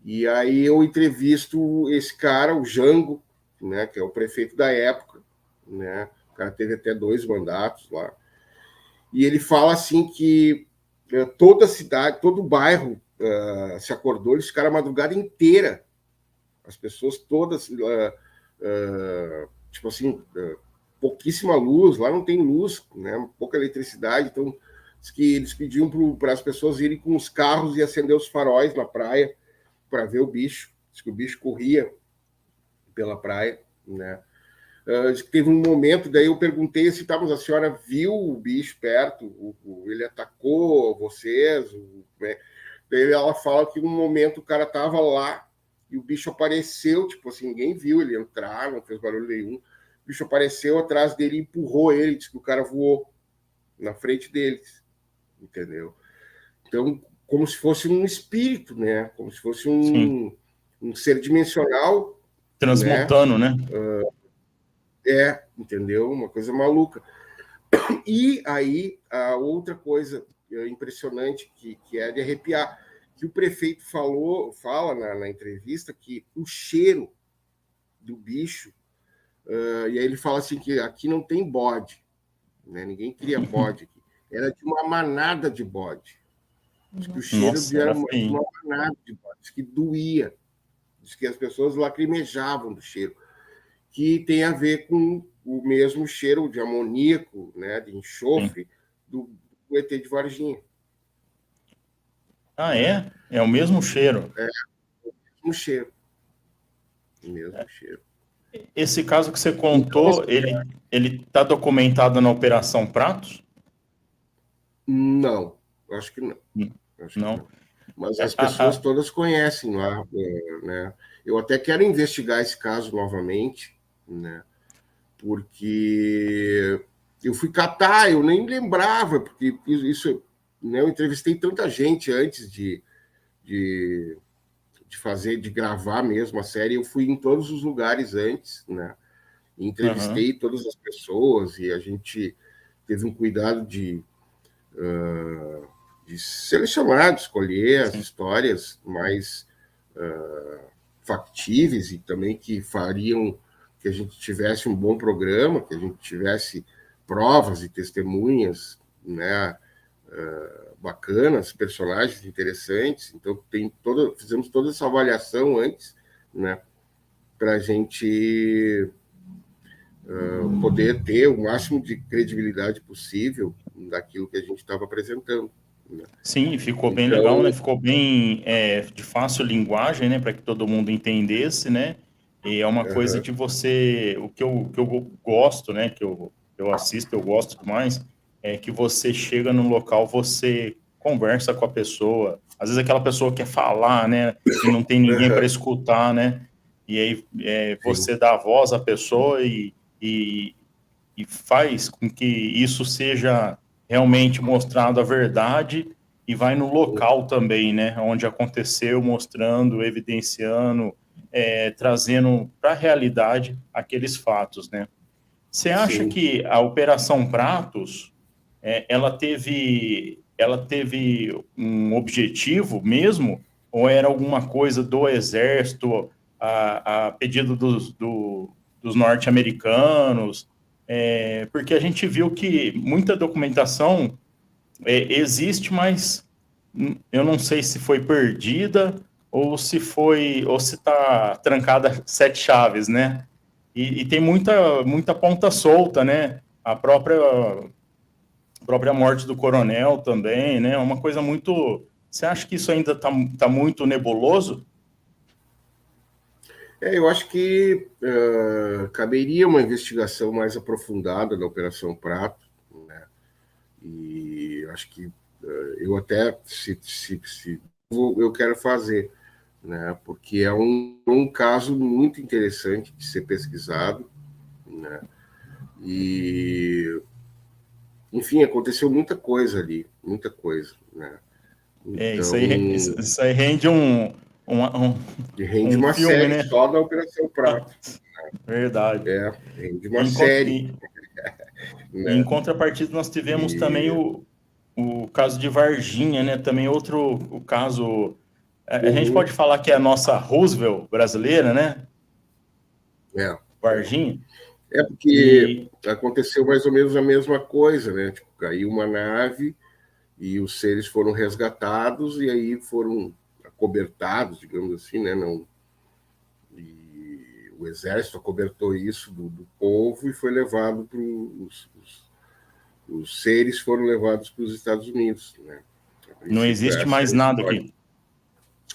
E aí eu entrevisto esse cara, o Jango, né, que é o prefeito da época, né? O cara teve até 2 mandatos lá. E ele fala assim que toda a cidade, todo o bairro se acordou, eles ficaram a madrugada inteira. As pessoas todas, tipo assim, pouquíssima luz, lá não tem luz, né? Pouca eletricidade, então diz que eles pediam para as pessoas irem com os carros e acender os faróis na praia para ver o bicho. Diz que o bicho corria pela praia, né? Diz que teve um momento, daí eu perguntei se a senhora viu o bicho perto, ele atacou vocês, né? Daí ela fala que um momento o cara estava lá e o bicho apareceu, tipo assim, ninguém viu ele entrar, não fez barulho nenhum. O bicho apareceu atrás dele e empurrou ele, disse que o cara voou na frente deles, entendeu? Então, como se fosse um espírito, né? Como se fosse um ser dimensional. Transmutando, né? Entendeu? Uma coisa maluca. E aí, a outra coisa impressionante que é de arrepiar, que o prefeito fala na entrevista que o cheiro do bicho, e aí ele fala assim que aqui não tem bode, né? Ninguém cria bode aqui. Era de uma manada de bode. Diz que o cheiro era de uma manada de bode, diz que doía, diz que as pessoas lacrimejavam do cheiro, que tem a ver com o mesmo cheiro de amoníaco, né, de enxofre, do ET de Varginha. Ah, é? É o mesmo cheiro. É, o mesmo cheiro. O mesmo cheiro. Esse caso que você contou, então, ele está documentado na Operação Pratos? Não, acho que não. Acho que não. Mas as pessoas todas conhecem lá, né? Eu até quero investigar esse caso novamente, né? Porque eu fui catar, eu nem lembrava, porque isso, né, eu entrevistei tanta gente antes de gravar mesmo a série, eu fui em todos os lugares antes, né? Entrevistei todas as pessoas e a gente teve um cuidado de selecionar, de escolher as histórias mais factíveis e também que fariam que a gente tivesse um bom programa, que a gente tivesse provas e testemunhas, né, bacanas, personagens interessantes. Então fizemos toda essa avaliação antes, né, para a gente poder ter o máximo de credibilidade possível daquilo que a gente estava apresentando. Né? Sim, ficou bem legal, né? Ficou bem de fácil linguagem, né, para que todo mundo entendesse, né? E é uma coisa de você, o que eu gosto, né, que eu assisto, eu gosto mais, é que você chega num local, você conversa com a pessoa, às vezes aquela pessoa quer falar, né, e não tem ninguém para escutar, né, e aí você dá a voz à pessoa e faz com que isso seja realmente mostrado a verdade e vai no local também, né, onde aconteceu, mostrando, evidenciando, trazendo para a realidade aqueles fatos, né? Você acha que a Operação Pratos, ela teve um objetivo mesmo, ou era alguma coisa do Exército a pedido dos norte-americanos, porque a gente viu que muita documentação existe, mas eu não sei se foi perdida ou se está trancada 7 chaves, né? E tem muita ponta solta, né? A própria morte do coronel também, né? Uma coisa muito... Você acha que isso ainda tá muito nebuloso? Eu acho que caberia uma investigação mais aprofundada da Operação Prato, né? E acho que eu até, eu quero fazer, né? Porque é um caso muito interessante de ser pesquisado, né? E, enfim, aconteceu muita coisa ali, muita coisa, né? Isso Então, aí rende um rende uma filme, série né? só da Operação Prato. Verdade. Rende uma série. Em Né? contrapartida, nós tivemos também o caso de Varginha, né? Também o caso... A gente pode falar que é a nossa Roosevelt brasileira, né? Varginha. Porque aconteceu mais ou menos a mesma coisa, né? Tipo, caiu uma nave e os seres foram resgatados e aí foram acobertados, digamos assim, né? E o exército acobertou isso do povo e foi levado para os seres foram levados para os Estados Unidos, né? Não existe mais nada aqui.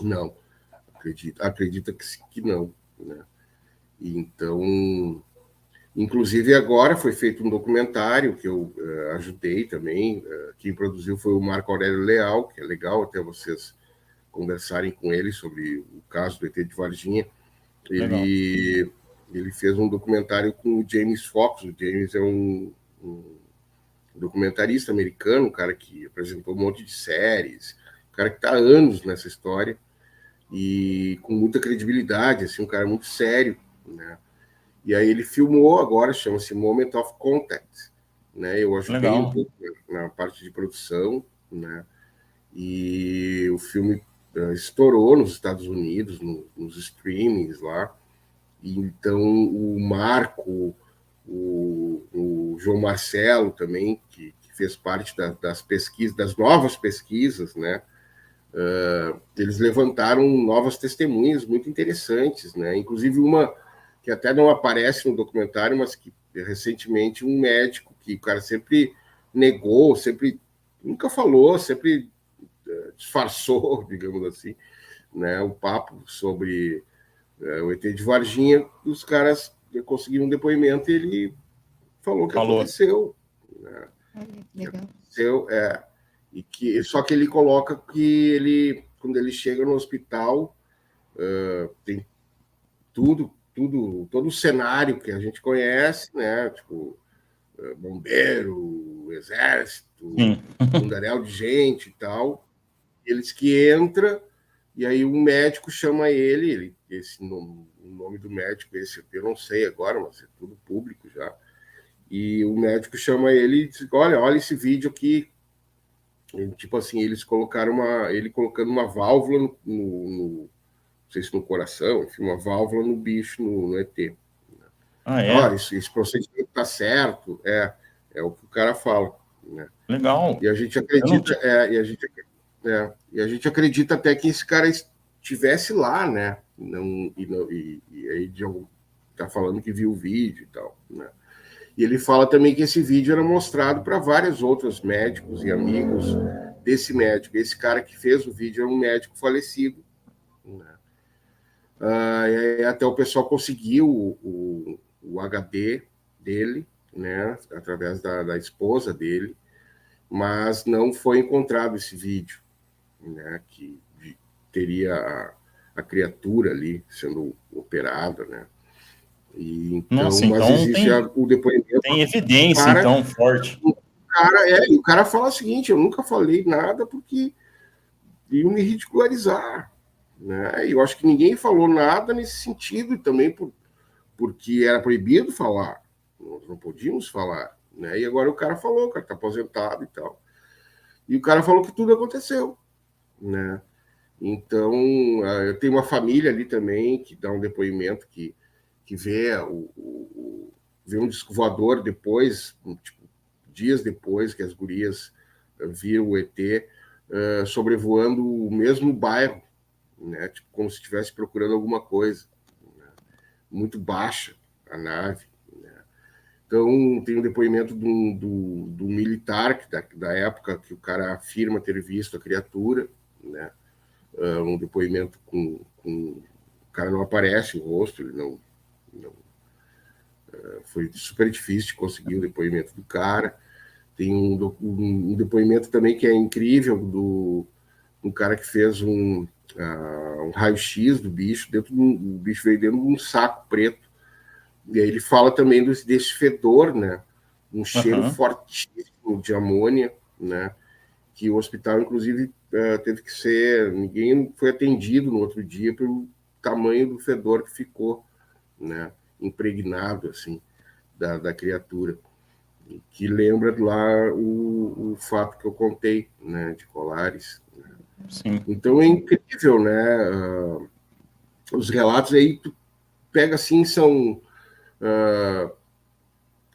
Não, acredita que não, né? Então, inclusive agora foi feito um documentário que eu ajudei também, quem produziu foi o Marco Aurélio Leal, que é legal até vocês conversarem com ele sobre o caso do ET de Varginha. Ele fez um documentário com o James Fox. O James é um documentarista americano, um cara que apresentou um monte de séries, um cara que está há anos nessa história e com muita credibilidade, assim, um cara muito sério, né? E aí ele filmou agora, chama-se Moment of Contact, né? Eu ajudei um pouco na parte de produção, né? E o filme estourou nos Estados Unidos, nos streamings lá. E então o Marco, o João Marcelo também, que fez parte das pesquisas, das novas pesquisas, né? Eles levantaram novas testemunhas muito interessantes, né? Inclusive uma que até não aparece no documentário, mas que recentemente um médico que o cara sempre negou, sempre nunca falou, sempre disfarçou, digamos assim, né? O papo sobre o ET de Varginha, os caras conseguiram um depoimento e ele falou que aconteceu, né? Legal. Aconteceu, só que ele coloca que ele, quando ele chega no hospital, tem todo o cenário que a gente conhece, né? Tipo, bombeiro, exército, mundaréu de gente e tal. Eles que entra e aí um médico chama ele o nome do médico, esse eu não sei agora, mas é tudo público já. E o médico chama ele e diz: olha esse vídeo aqui. Tipo assim, eles colocaram ele colocando uma válvula não sei se no coração, enfim, uma válvula no bicho, no ET. Esse procedimento está certo, é o que o cara fala, né? Legal. E a gente acredita, e a gente acredita até que esse cara estivesse lá, né? E aí John tá falando que viu o vídeo e tal, né? E ele fala também que esse vídeo era mostrado para vários outros médicos e amigos desse médico. Esse cara que fez o vídeo é um médico falecido, né? Até o pessoal conseguiu o HD dele, né? Através da esposa dele, mas não foi encontrado esse vídeo, né? Que teria a criatura ali sendo operada, né? E então, nossa, mas então existe o depoimento. Tem evidência, então, forte. O cara fala o seguinte: eu nunca falei nada porque iam me ridicularizar, né? E eu acho que ninguém falou nada nesse sentido, e também porque era proibido falar, nós não podíamos falar, né? E agora o cara falou, o cara está aposentado e tal. E o cara falou que tudo aconteceu, né? Então, eu tenho uma família ali também que dá um depoimento que vê, vê um disco voador depois, tipo, dias depois que as gurias viram o ET sobrevoando o mesmo bairro, né? Tipo, como se estivesse procurando alguma coisa, né? Muito baixa a nave. Né? Então, tem um depoimento do militar da época que o cara afirma ter visto a criatura, né? Um depoimento com o cara não aparece o rosto, ele não foi super difícil de conseguir o depoimento do cara. Tem um depoimento também que é incrível um cara que fez um raio-x do bicho, o bicho veio dentro de um saco preto. E aí ele fala também desse fedor, né? Um cheiro fortíssimo de amônia, né? Que o hospital, inclusive, teve que ser... Ninguém foi atendido no outro dia pelo tamanho do fedor que ficou, né? Impregnado, assim, da criatura. Que lembra lá o fato que eu contei, né? De Colares. Né? Sim. Então é incrível, né? Os relatos aí, tu pega assim, são...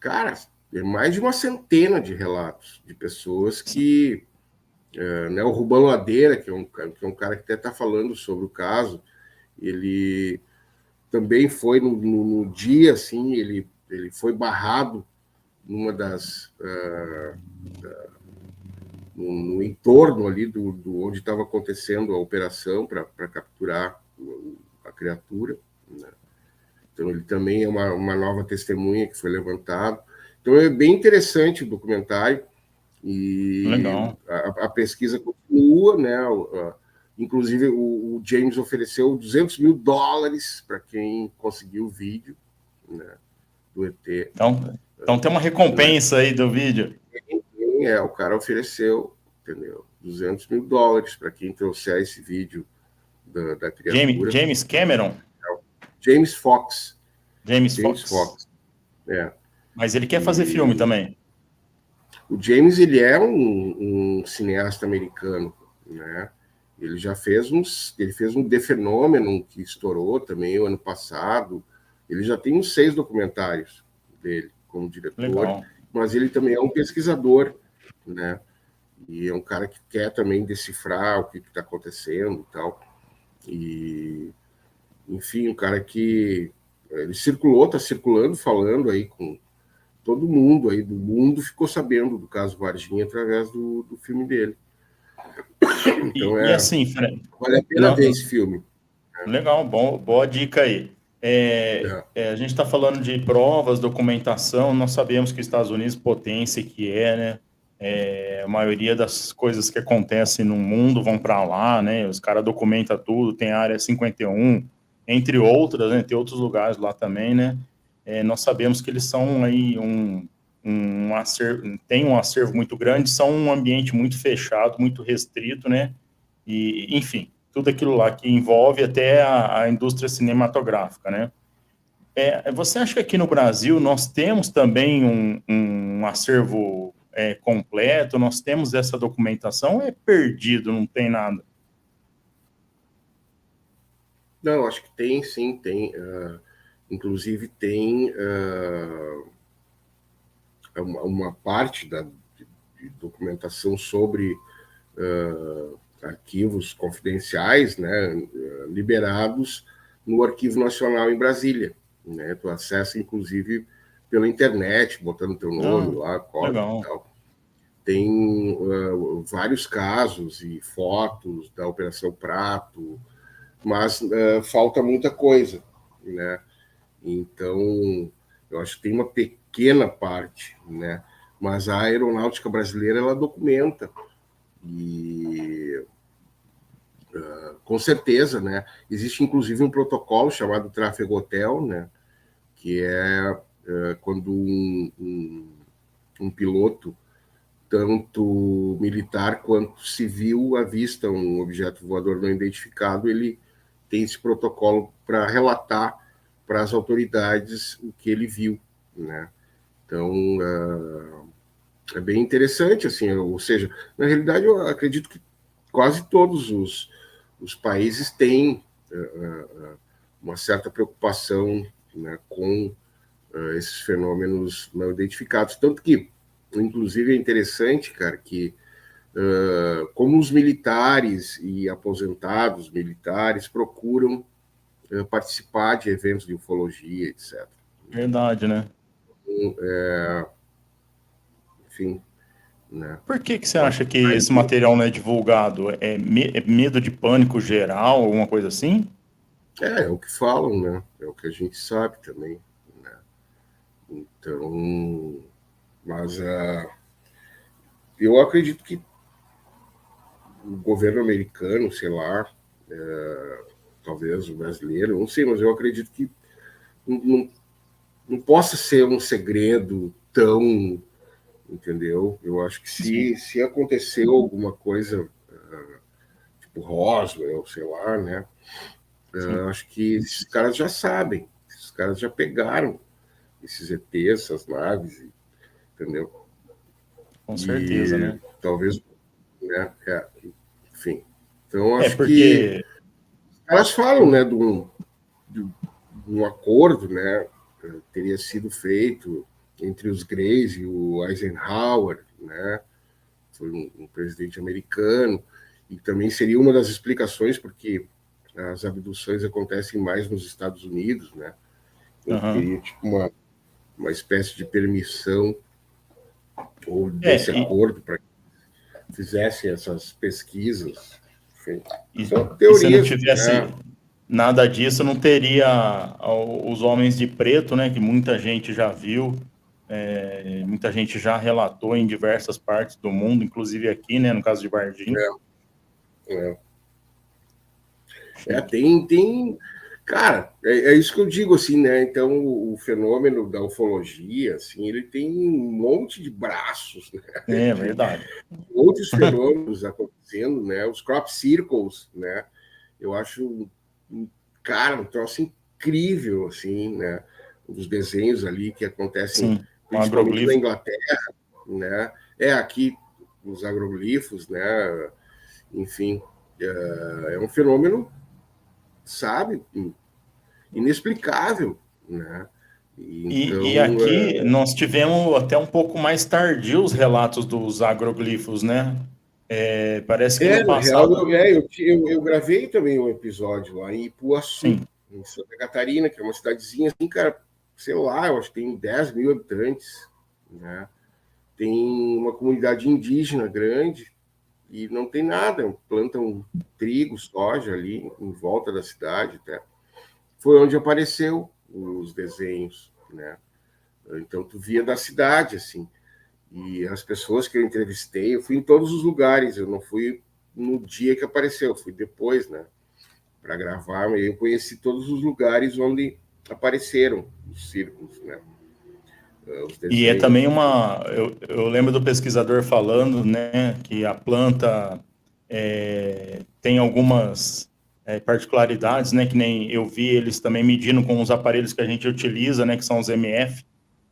cara, é mais de uma centena de relatos de pessoas que... né, o Rubão Ladeira, que é um cara que até está falando sobre o caso, ele também foi no dia, assim, ele foi barrado numa das... no entorno ali do onde estava acontecendo a operação para capturar a criatura, né? Então ele também é uma nova testemunha que foi levantado. Então é bem interessante o documentário e Legal. a pesquisa continua, né? Inclusive o James ofereceu $200 mil para quem conseguiu o vídeo, né, do ET. Então tem uma recompensa aí do vídeo. O cara ofereceu, entendeu? $200 mil para quem trouxer esse vídeo da criatura. James Cameron? James Fox. James Fox. É. Mas ele quer fazer filme também. O James, ele é um cineasta americano, né? Ele já fez ele fez um The Phenomenon que estourou também o ano passado. Ele já tem uns 6 documentários dele como diretor. Legal. Mas ele também é um pesquisador, né? E é um cara que quer também decifrar o que está acontecendo e tal. E, enfim, um cara que ele está circulando, falando aí com todo mundo aí do mundo, ficou sabendo do caso Varginha através do filme dele. Então e assim, Fred, vale a pena ver esse filme. Legal, boa dica aí. A gente está falando de provas, documentação, nós sabemos que os Estados Unidos, potência que né? A maioria das coisas que acontecem no mundo vão para lá, né? Os caras documentam tudo, tem a Área 51, entre outras, né? Tem outros lugares lá também, né? Nós sabemos que eles são aí tem um acervo muito grande, são um ambiente muito fechado, muito restrito, né? E, enfim, tudo aquilo lá que envolve até a indústria cinematográfica, né? Você acha que aqui no Brasil nós temos também um acervo completo, nós temos essa documentação, é perdido, não tem nada? Não, acho que tem, sim, tem. Inclusive tem uma parte de documentação sobre arquivos confidenciais, né, liberados no Arquivo Nacional em Brasília, né? Tu acessa, inclusive, pela internet, botando teu nome lá, código e tal. Tem vários casos e fotos da Operação Prato, mas falta muita coisa, né? Então, eu acho que tem uma pequena parte, né? Mas a aeronáutica brasileira, ela documenta e com certeza, né? Existe inclusive um protocolo chamado Tráfego Hotel, né? Que é quando um piloto, tanto militar quanto civil, avista um objeto voador não identificado, ele tem esse protocolo para relatar para as autoridades o que ele viu, né? Então, é bem interessante, assim, ou seja, na realidade eu acredito que quase todos os países têm uma certa preocupação, né, com esses fenômenos não identificados. Tanto que, inclusive, é interessante, cara, que como os militares e aposentados militares procuram participar de eventos de ufologia, etc. Verdade, né? Enfim, né? Por que você acha que esse material não é divulgado? É medo de pânico geral, alguma coisa assim? É o que falam, né? É o que a gente sabe também, né? Então, mas eu acredito que o governo americano, sei lá, talvez o brasileiro, não sei, mas eu acredito que não possa ser um segredo tão, entendeu? Eu acho que se aconteceu alguma coisa, tipo Roswell, sei lá, né? Acho que esses caras já sabem, esses caras já pegaram esses ETs, essas naves, entendeu? Com certeza, né? Talvez, né? Enfim. Então, É acho que porque os caras falam, né, de um acordo, né, que teria sido feito entre os Greys e o Eisenhower, né? Foi um presidente americano, e também seria uma das explicações porque as abduções acontecem mais nos Estados Unidos, né? Então, teria tipo uma espécie de permissão ou desse acordo para que fizessem essas pesquisas. Enfim, são teorias. Se não tivesse nada disso, não teria os homens de preto, né? Que muita gente já viu, muita gente já relatou em diversas partes do mundo, inclusive aqui, né? No caso de Varginha. Tem cara, é isso que eu digo, assim, né? Então, o fenômeno da ufologia, assim, ele tem um monte de braços, né? É verdade. Outros fenômenos acontecendo, né? Os crop circles, né? Eu acho, cara, um troço incrível, assim, né? Os desenhos ali que acontecem, principalmente na Inglaterra, né? Aqui, os agroglifos, né? Enfim, é um fenômeno, sabe, inexplicável, né? Então, e aqui nós tivemos até um pouco mais tardio os relatos dos agroglifos, né? Parece que no passado... Na real, eu gravei também um episódio lá em Ipuaçu, em Santa Catarina, que é uma cidadezinha assim, cara, sei lá, eu acho que tem 10 mil habitantes, né? Tem uma comunidade indígena grande e não tem nada, plantam trigo, soja ali em volta da cidade, até. Foi onde apareceu os desenhos, né? Então tu via da cidade, assim. E as pessoas que eu entrevistei, eu fui em todos os lugares, eu não fui no dia que apareceu, eu fui depois, né? Para gravar, eu conheci todos os lugares onde apareceram os círculos, né? E é também eu lembro do pesquisador falando, né, que a planta tem algumas particularidades, né, que nem eu vi eles também medindo com os aparelhos que a gente utiliza, né, que são os MF,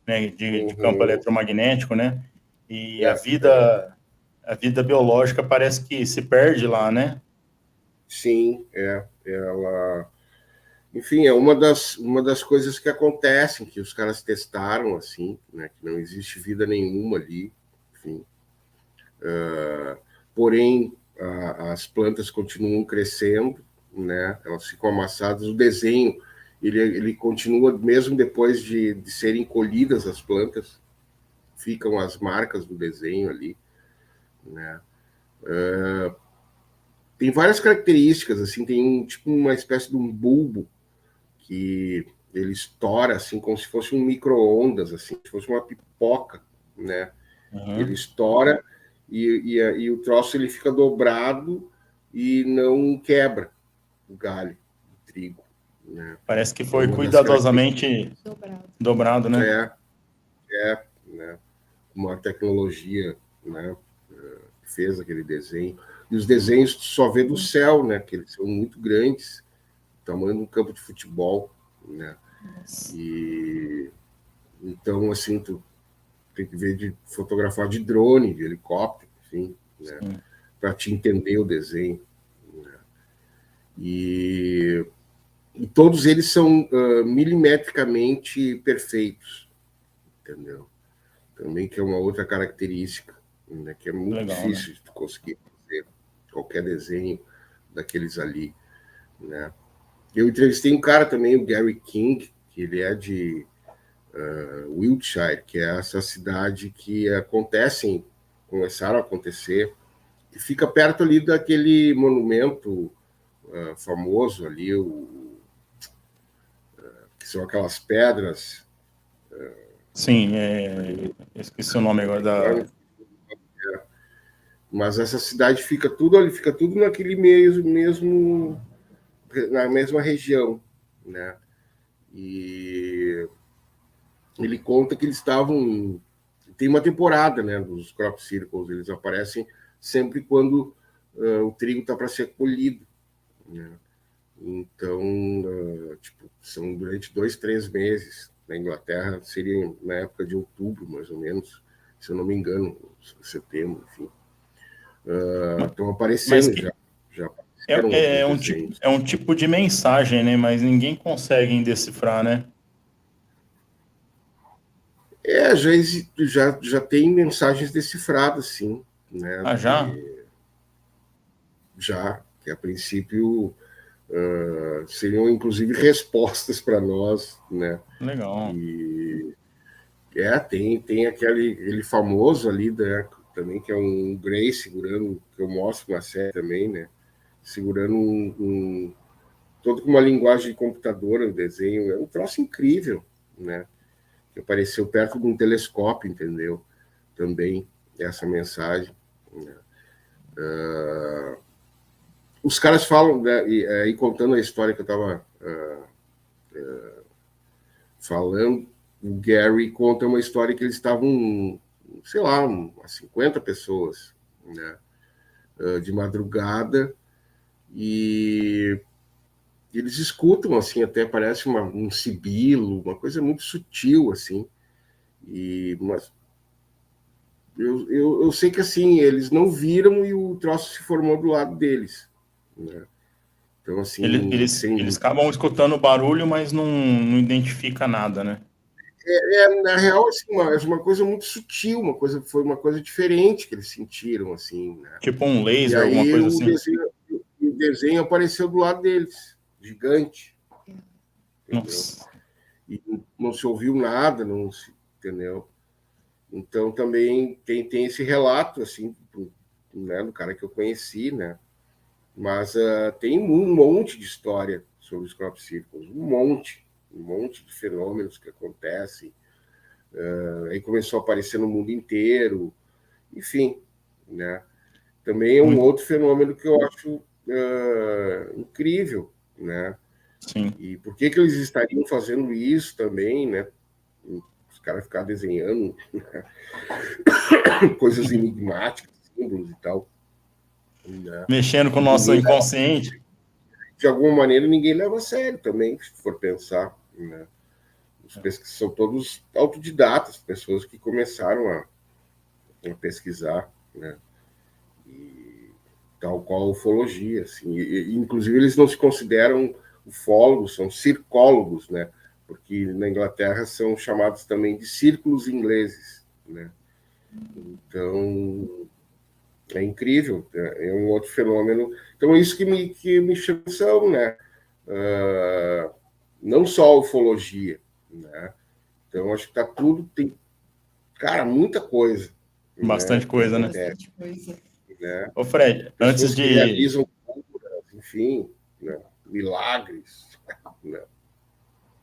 né, de campo eletromagnético, né, e a vida biológica parece que se perde lá, né? Sim, ela... Enfim, é uma das coisas que acontecem, que os caras testaram, assim, né, que não existe vida nenhuma ali, enfim. Porém, as plantas continuam crescendo, né, elas ficam amassadas, o desenho, ele continua, mesmo depois de serem colhidas as plantas, ficam as marcas do desenho ali, né. Tem várias características, assim, tem tipo uma espécie de um bulbo que ele estoura, assim, como se fosse um micro-ondas, assim, se fosse uma pipoca, né? Ele estoura e o troço ele fica dobrado e não quebra o galho do trigo, né? Parece que foi cuidadosamente dobrado, né? Né? Uma tecnologia, né? Fez aquele desenho. E os desenhos tu só vê do céu, né? Que eles são muito grandes, tamanho de um campo de futebol, né? E então, assim, tu tem que ver de fotografar de drone, de helicóptero, enfim, né? Para te entender o desenho, né? E todos eles são milimetricamente perfeitos, entendeu? Também que é uma outra característica, né, que é muito difícil de conseguir fazer qualquer desenho daqueles ali, né? Eu entrevistei um cara também, o Gary King, que ele é de Wiltshire, que é essa cidade que começaram a acontecer, que fica perto ali daquele monumento famoso ali, que são aquelas pedras. Sim, esqueci o nome agora da... Mas essa cidade fica tudo ali, fica tudo naquele mesmo na mesma região, né? E ele conta que eles estavam... Tem uma temporada, né, dos crop circles, eles aparecem sempre quando o trigo está para ser colhido, né? Então, tipo, são durante 2-3 meses. Na Inglaterra seria na época de outubro, mais ou menos, se eu não me engano, setembro, enfim. Estão aparecendo já é um tipo de mensagem, né? Mas ninguém consegue decifrar, né? Já tem mensagens decifradas, sim, né? Ah, já? Já, que a princípio seriam inclusive respostas para nós, né? Legal. E tem aquele famoso ali, né, também, que é um Grey segurando, que eu mostro na série também, né? Segurando todo com uma linguagem de computador, o desenho. É um troço incrível, né? Que apareceu perto de um telescópio, entendeu? Também essa mensagem, né? Os caras falam, né, e contando a história que eu estava falando, o Gary conta uma história que eles estavam, sei lá, umas 50 pessoas, né, de madrugada, e eles escutam, assim, até parece um sibilo, uma coisa muito sutil, assim, mas eu sei que, assim, eles não viram e o troço se formou do lado deles, né? Então, assim... Eles acabam escutando o barulho, mas não identifica nada, né? Na real, assim, uma coisa muito sutil, foi uma coisa diferente que eles sentiram, assim, né? Tipo um laser, E aí alguma coisa assim. o desenho apareceu do lado deles, gigante. Nossa. E não se ouviu nada, entendeu? Então também tem esse relato, assim, né, do cara que eu conheci, né? Mas tem um monte de história sobre os crop circles, um monte de fenômenos que acontecem. Aí começou a aparecer no mundo inteiro, enfim, né? Também é um outro fenômeno que eu acho incrível, né? Sim. E por que eles estariam fazendo isso também, né? Os caras ficar desenhando, né? Coisas enigmáticas, símbolos e tal, né? Mexendo com o nosso inconsciente. De alguma maneira, ninguém leva a sério também, se for pensar, né? São todos autodidatas, pessoas que começaram a pesquisar, né? E tal qual a ufologia, assim. Inclusive, eles não se consideram ufólogos, são circólogos, né? Porque na Inglaterra são chamados também de círculos ingleses, né? Então, é incrível, é um outro fenômeno. Então, é isso que me chama atenção, né? Não só a ufologia, né? Então, acho que tá tudo, tem, cara, muita coisa. Bastante, né? Coisa, né? Bastante coisa. Né? Ô, Fred, pessoas antes de... que realizam curas, enfim, né? Milagres, né?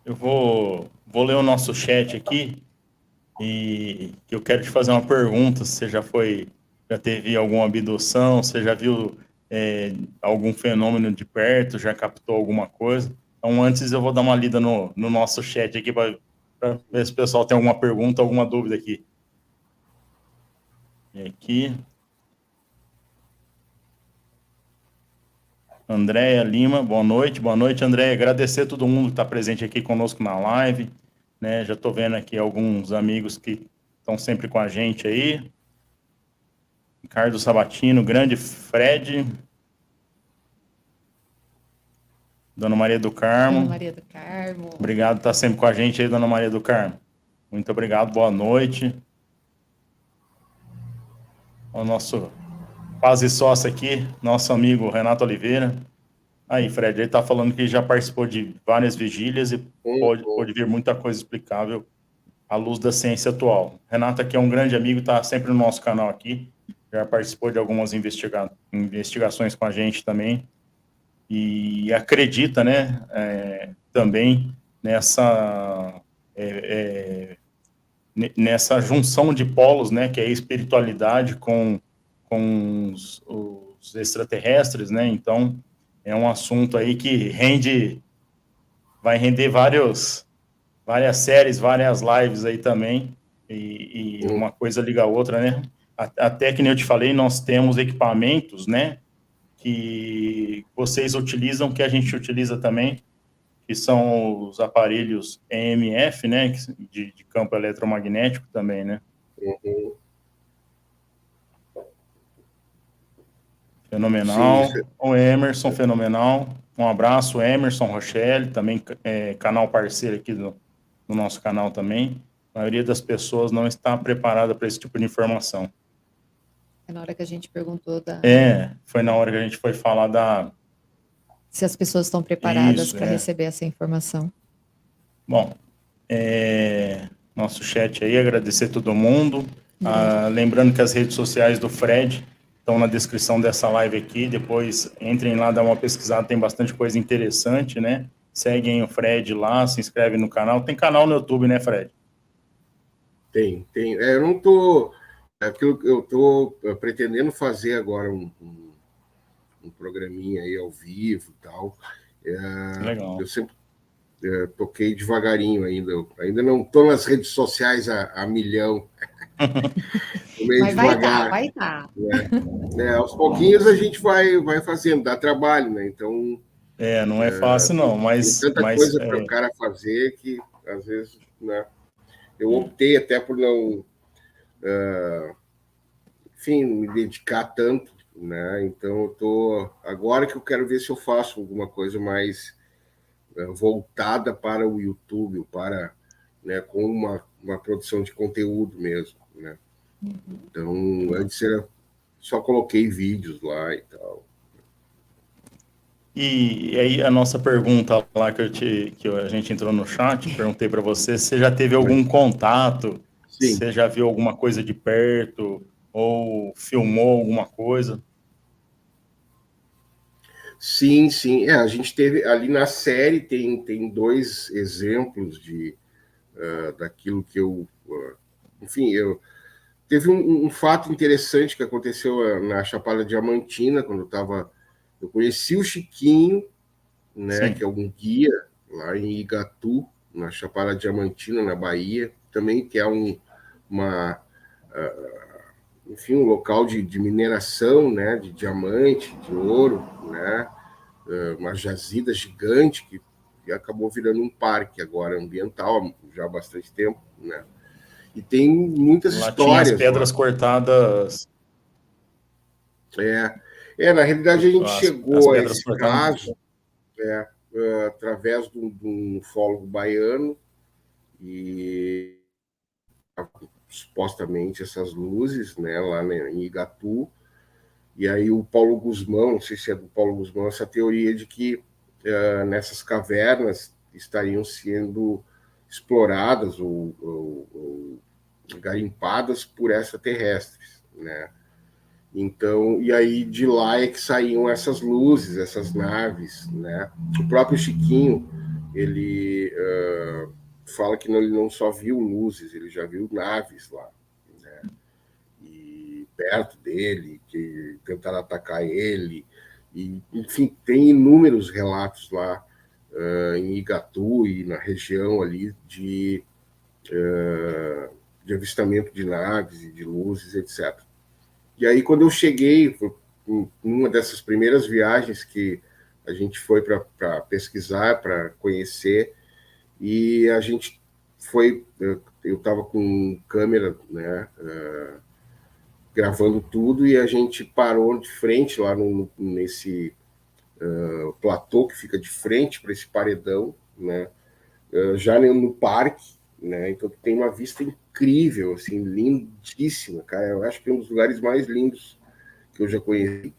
Eu vou ler o nosso chat aqui e eu quero te fazer uma pergunta. Se você já teve alguma abdução, você já viu algum fenômeno de perto, já captou alguma coisa? Então, antes eu vou dar uma lida no nosso chat aqui para ver se o pessoal tem alguma pergunta, alguma dúvida aqui. E aqui... Andréia Lima, boa noite, Andréia. Agradecer a todo mundo que está presente aqui conosco na live, né? Já estou vendo aqui alguns amigos que estão sempre com a gente aí. Ricardo Sabatino, grande Fred. Dona Maria do Carmo. Dona Maria do Carmo. Obrigado por estar sempre com a gente aí, Dona Maria do Carmo. Muito obrigado, boa noite. O nosso quase sócio aqui, nosso amigo Renato Oliveira. Aí, Fred, ele está falando que já participou de várias vigílias e pode vir muita coisa explicável à luz da ciência atual. Renato aqui é um grande amigo, está sempre no nosso canal aqui, já participou de algumas investigações com a gente também, e acredita, né, também nessa junção de polos, né, que é a espiritualidade com os extraterrestres, né, então é um assunto aí que vai render várias séries, várias lives aí também, e uma coisa liga a outra, né? Até que nem eu te falei, nós temos equipamentos, né, que vocês utilizam, que a gente utiliza também, que são os aparelhos EMF, né, de campo eletromagnético também, né? Uhum. Fenomenal. Sim. O Emerson, fenomenal. Um abraço, Emerson, Rochelle, também canal parceiro aqui do nosso canal também. A maioria das pessoas não está preparada para esse tipo de informação. É na hora que a gente perguntou foi na hora que a gente foi falar se as pessoas estão preparadas para receber essa informação. Bom, nosso chat aí, agradecer todo mundo. Lembrando que as redes sociais do Fred estão na descrição dessa live aqui, depois entrem lá, dá uma pesquisada, tem bastante coisa interessante, né? Seguem o Fred lá, se inscreve no canal. Tem canal no YouTube, né, Fred? Tem. Eu não tô... eu tô pretendendo fazer agora um programinha aí ao vivo e tal. Legal. Eu sempre toquei devagarinho ainda não estou nas redes sociais a milhão. Mas vai estar. Aos pouquinhos a gente vai fazendo, dá trabalho, né? Então... não é fácil, não, mas... Tem tanta coisa para o cara fazer que, às vezes, né? Eu optei até por não... enfim, me dedicar tanto, né? Então, agora que eu quero ver se eu faço alguma coisa mais voltada para o YouTube, né, com uma produção de conteúdo mesmo, né? Então, antes só coloquei vídeos lá e tal. E aí a nossa pergunta lá que a gente entrou no chat, perguntei para você, se você já teve algum contato, Sim. se você já viu alguma coisa de perto, ou filmou alguma coisa? Sim. A gente teve ali na série, tem 2 exemplos daquilo que eu... enfim, teve um fato interessante que aconteceu na Chapada Diamantina, quando eu conheci o Chiquinho, né, que é um guia lá em Igatu, na Chapada Diamantina, na Bahia, também que é enfim, um local de mineração, né, de diamante, de ouro, né, uma jazida gigante que acabou virando um parque agora ambiental já há bastante tempo, né? E tem muitas lá histórias. Tinha as pedras cortadas. Na realidade a gente chegou a esse caso através de um ufólogo baiano e supostamente essas luzes, né, lá em Igatu. E aí o Paulo Guzmão, não sei se é do Paulo Guzmão, essa teoria de que nessas cavernas estariam sendo exploradas ou garimpadas por extraterrestres, né? Então, e aí de lá é que saíam essas luzes, essas naves, né? O próprio Chiquinho, ele fala que ele não só viu luzes, ele já viu naves lá, né? E perto dele, que tentaram atacar ele, e, enfim, tem inúmeros relatos lá em Igatu e na região ali de avistamento de naves e de luzes, etc. E aí, quando eu cheguei, em uma dessas primeiras viagens que a gente foi para pesquisar, para conhecer, e a gente foi... Eu estava com câmera, né, gravando tudo, e a gente parou de frente lá nesse platô que fica de frente para esse paredão, né? Já no parque, né? Então tem uma vista incrível, assim, lindíssima, cara. Eu acho que é um dos lugares mais lindos que eu já conheci.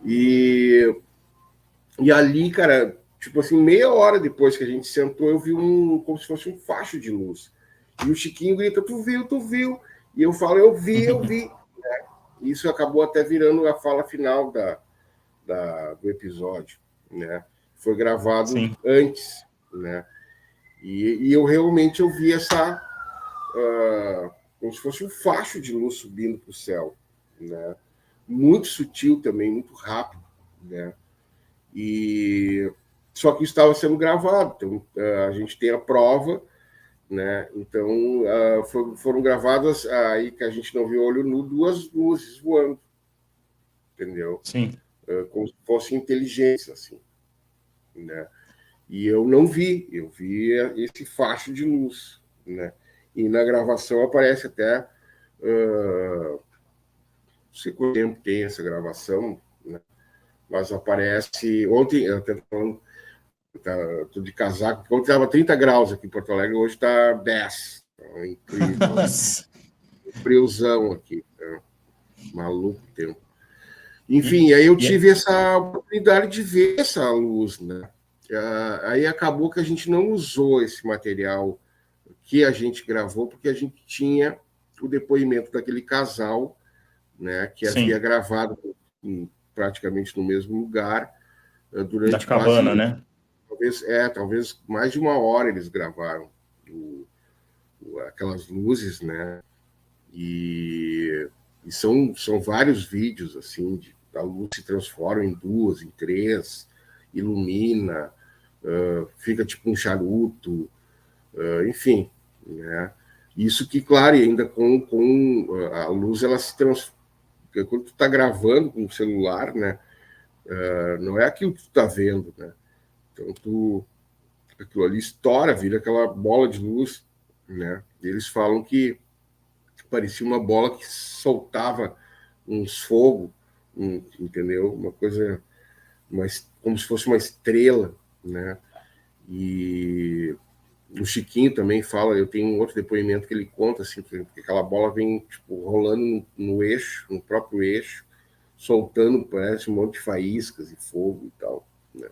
E ali, cara, tipo assim, meia hora depois que a gente sentou, eu vi como se fosse um facho de luz. E o Chiquinho grita, tu viu, tu viu? E eu falo, eu vi, eu vi. Né? Isso acabou até virando a fala final do episódio, né? Foi gravado Sim. antes, né? E eu realmente vi essa... como se fosse um facho de luz subindo para o céu, né? Muito sutil também, muito rápido, né? E só que estava sendo gravado, então a gente tem a prova, né? Então foram gravadas aí que a gente não viu olho nu, 2 luzes voando, entendeu? Sim. Como se fosse inteligência, assim, né? E eu não vi, eu vi esse facho de luz, né? E na gravação aparece até não sei quanto tempo tem essa gravação, né? Mas aparece ontem, eu até falando, tô de casaco, ontem estava 30 graus aqui em Porto Alegre, hoje está 10. Então, é incrível. Friozão aqui. Maluco o tempo. Enfim, aí eu tive essa oportunidade de ver essa luz, né? Aí acabou que a gente não usou esse material que a gente gravou, porque a gente tinha o depoimento daquele casal, né, que havia gravado praticamente no mesmo lugar durante da cabana, né? Talvez mais de 1 hora eles gravaram aquelas luzes, né? E são vários vídeos assim, a luz se transforma em 2, em 3, ilumina, fica tipo um charuto, enfim, né? Isso que, claro, e ainda com a luz, ela se transforma. Quando tu está gravando com o celular, né? Não é aquilo que tu está vendo, né? Então, aquilo ali estoura, vira aquela bola de luz, né? E eles falam que parecia uma bola que soltava uns fogos, entendeu? Uma coisa, como se fosse uma estrela, né? E o Chiquinho também fala, eu tenho um outro depoimento que ele conta, assim, que aquela bola vem, tipo, rolando no eixo, no próprio eixo, soltando, parece, um monte de faíscas e fogo e tal, né?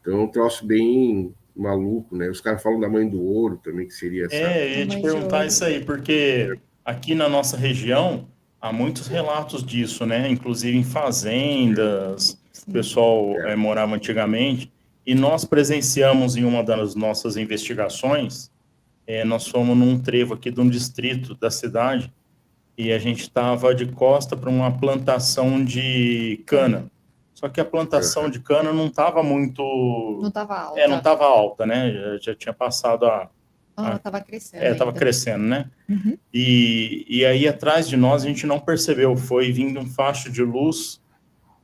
Então é um troço bem maluco, né? Os caras falam da Mãe do Ouro também, que seria essa... Eu ia te perguntar isso aí, porque aqui na nossa região há muitos relatos disso, né? Inclusive em fazendas, o pessoal morava antigamente, e nós presenciamos em uma das nossas investigações, nós fomos num trevo aqui de um distrito da cidade, e a gente estava de costa para uma plantação de cana. Só que a plantação de cana não estava muito... Não estava alta. Não estava alta, né? Já tinha passado estava crescendo. Estava crescendo, né? Uhum. E aí, atrás de nós, a gente não percebeu. Foi vindo um facho de luz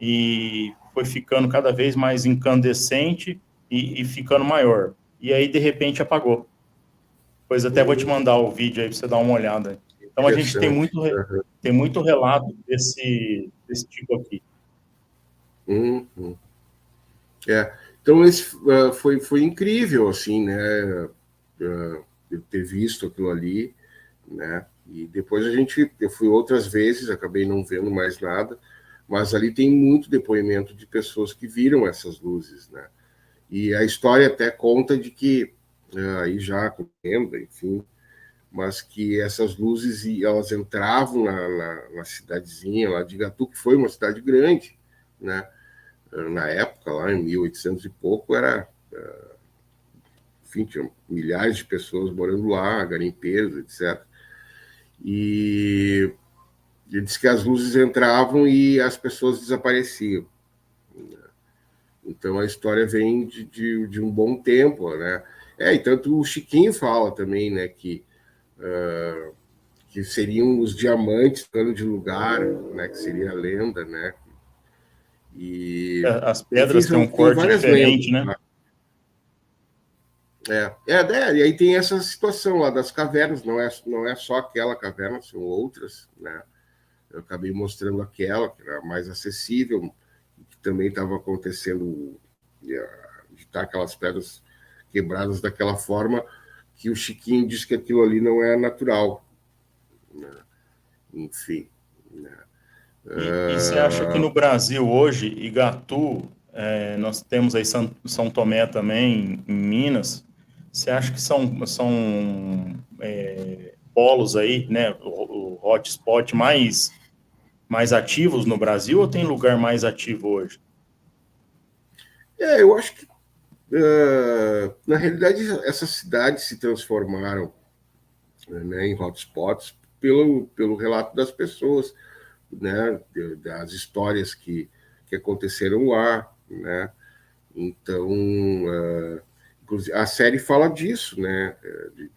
e foi ficando cada vez mais incandescente e ficando maior. E aí, de repente, apagou. Pois até vou te mandar o vídeo aí para você dar uma olhada. Então, a gente tem muito relato desse tipo aqui. Uhum. Então, esse foi incrível, assim, né? Eu ter visto aquilo ali, né? E depois eu fui outras vezes, acabei não vendo mais nada, mas ali tem muito depoimento de pessoas que viram essas luzes, né? E a história até conta de que, aí já com lenda, enfim, mas que essas luzes elas entravam na cidadezinha lá de Igatu, que foi uma cidade grande, né? Na época, lá em 1800 e pouco, enfim, tinha milhares de pessoas morando lá, garimpeiros, etc. E ele disse que as luzes entravam e as pessoas desapareciam. Então a história vem de um bom tempo, né? E tanto o Chiquinho fala também, né, que seriam os diamantes trocando de lugar, né, que seria a lenda, né? E as pedras têm um cor diferente, lendas, né? E aí tem essa situação lá das cavernas, não é só aquela caverna, são outras, né? Eu acabei mostrando aquela, que era mais acessível, que também estava acontecendo, de estar aquelas pedras quebradas daquela forma, que o Chiquinho disse que aquilo ali não é natural, né? Enfim, né? E você acha que no Brasil hoje, Igatu, nós temos aí São Tomé também, em Minas, você acha que são polos aí, né, o hotspot mais ativos no Brasil, ou tem lugar mais ativo hoje? Eu acho que, na realidade, essas cidades se transformaram, né, em hotspots pelo relato das pessoas, né, das histórias que aconteceram lá, né? Então, a série fala disso, né,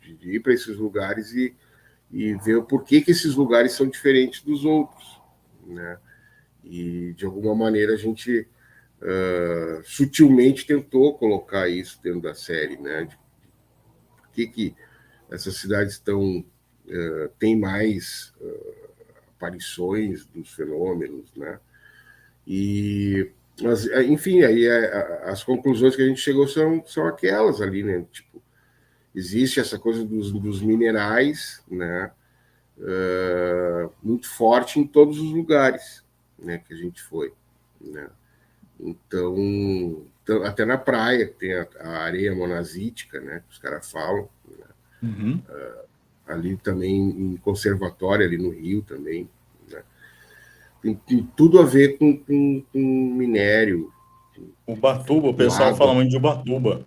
de ir para esses lugares e ver o porquê que esses lugares são diferentes dos outros, né? E, de alguma maneira, a gente sutilmente tentou colocar isso dentro da série, né? De por que essas cidades têm mais aparições dos fenômenos, né? Mas, enfim, aí as conclusões que a gente chegou são aquelas ali, né? Tipo, existe essa coisa dos minerais, né? Muito forte em todos os lugares, né, que a gente foi, né? Então, até na praia tem a areia monazítica, né, que os caras falam, né? Uhum. Ali também em conservatório, ali no Rio também, né? Tem tudo a ver com minério. Ubatuba, o pessoal fala muito de Ubatuba.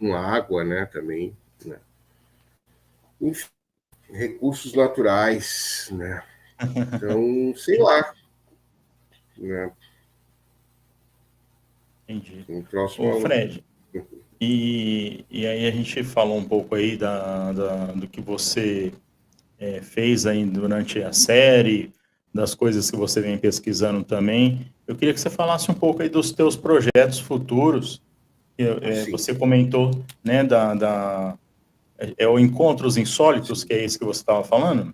Com água, né, também, né? Enfim, recursos naturais, né? Então, sei lá, né? Entendi. Um troço Ô, maluco. Fred, e aí a gente falou um pouco aí do que você fez aí durante a série, das coisas que você vem pesquisando também. Eu queria que você falasse um pouco aí dos teus projetos futuros. Você comentou, né, o Encontros Insólitos, que é esse que você estava falando?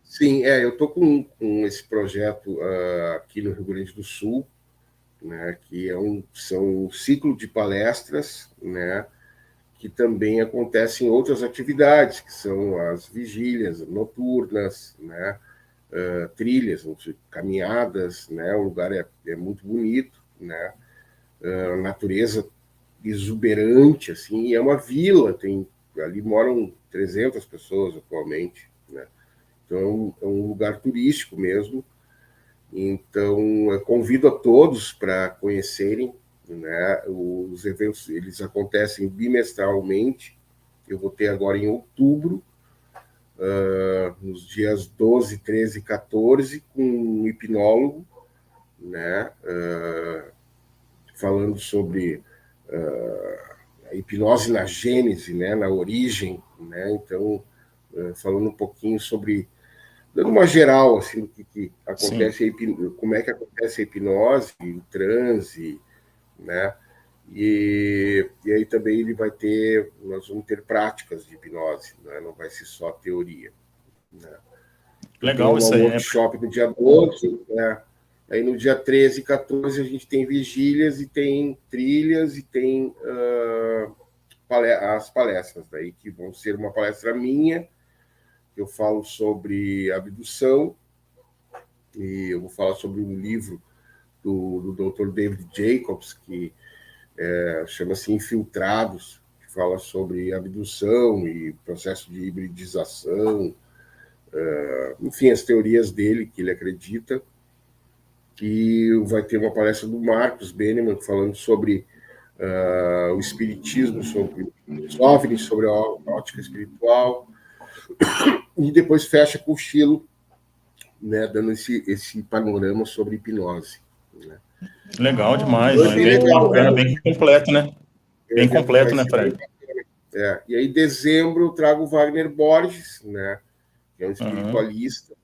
Sim, eu estou com esse projeto aqui no Rio Grande do Sul, né, que são um ciclo de palestras, né, que também acontecem outras atividades, que são as vigílias noturnas, né, trilhas, caminhadas, né, o lugar é muito bonito, né, a natureza exuberante, assim, e é uma vila, ali moram 300 pessoas atualmente, né, então é um lugar turístico mesmo. Então, eu convido a todos para conhecerem, né? Os eventos, eles acontecem bimestralmente. Eu vou ter agora em outubro, nos dias 12, 13 e 14, com um hipnólogo, né? Falando sobre a hipnose na gênese, né? Na origem, né? Então, falando um pouquinho sobre, dando uma geral assim do que acontece, como é que acontece a hipnose, o transe, né? E aí também nós vamos ter práticas de hipnose, né? Não vai ser só teoria, né? Legal isso aí, workshop no dia 12, né? Aí no dia 13 e 14 a gente tem vigílias e tem trilhas e tem as palestras daí, que vão ser uma palestra minha. Eu falo sobre abdução, e eu vou falar sobre um livro do Dr. David Jacobs, que chama-se Infiltrados, que fala sobre abdução e processo de hibridização, enfim, as teorias dele, que ele acredita. E vai ter uma palestra do Marcos Benemann, falando sobre o espiritismo, sobre os OVNIs, sobre a ótica espiritual. E depois fecha com o Chilo, né, dando esse panorama sobre hipnose, né? Legal demais, Então, um evento bacana, bem completo, né? Bem completo, né, Fred? E aí, em dezembro, eu trago o Wagner Borges, né, que é um espiritualista.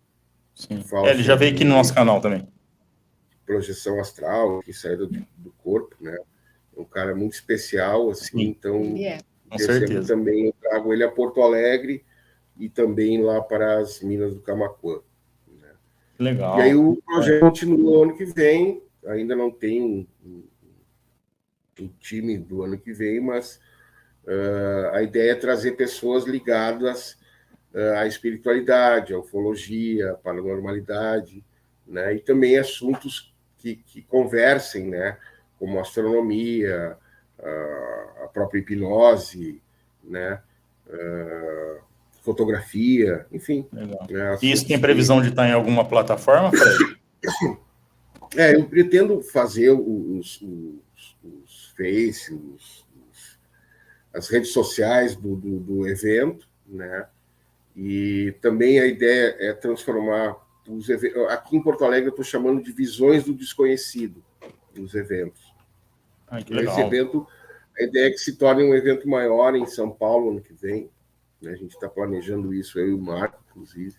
Sim. Ele já veio aqui no nosso canal também. Projeção astral, que saída do corpo, né? É um cara muito especial, assim. Sim. Então, com certeza. Também eu trago ele a Porto Alegre e também lá para as Minas do Camaquã, né? Legal. E aí o projeto continua ano que vem, ainda não tem um time do ano que vem, mas a ideia é trazer pessoas ligadas à espiritualidade, à ufologia, à paranormalidade, né? E também assuntos que conversem, né? Como astronomia, a própria hipnose, né? Fotografia, enfim. Legal. Né? E isso tem previsão de estar em alguma plataforma, Fred? Eu pretendo fazer os Face, as redes sociais do evento, né? E também a ideia é transformar os eventos. Aqui em Porto Alegre eu estou chamando de visões do desconhecido, os eventos. Que legal. Esse evento, a ideia é que se torne um evento maior em São Paulo ano que vem. Né? A gente está planejando isso, eu e o Marco, inclusive,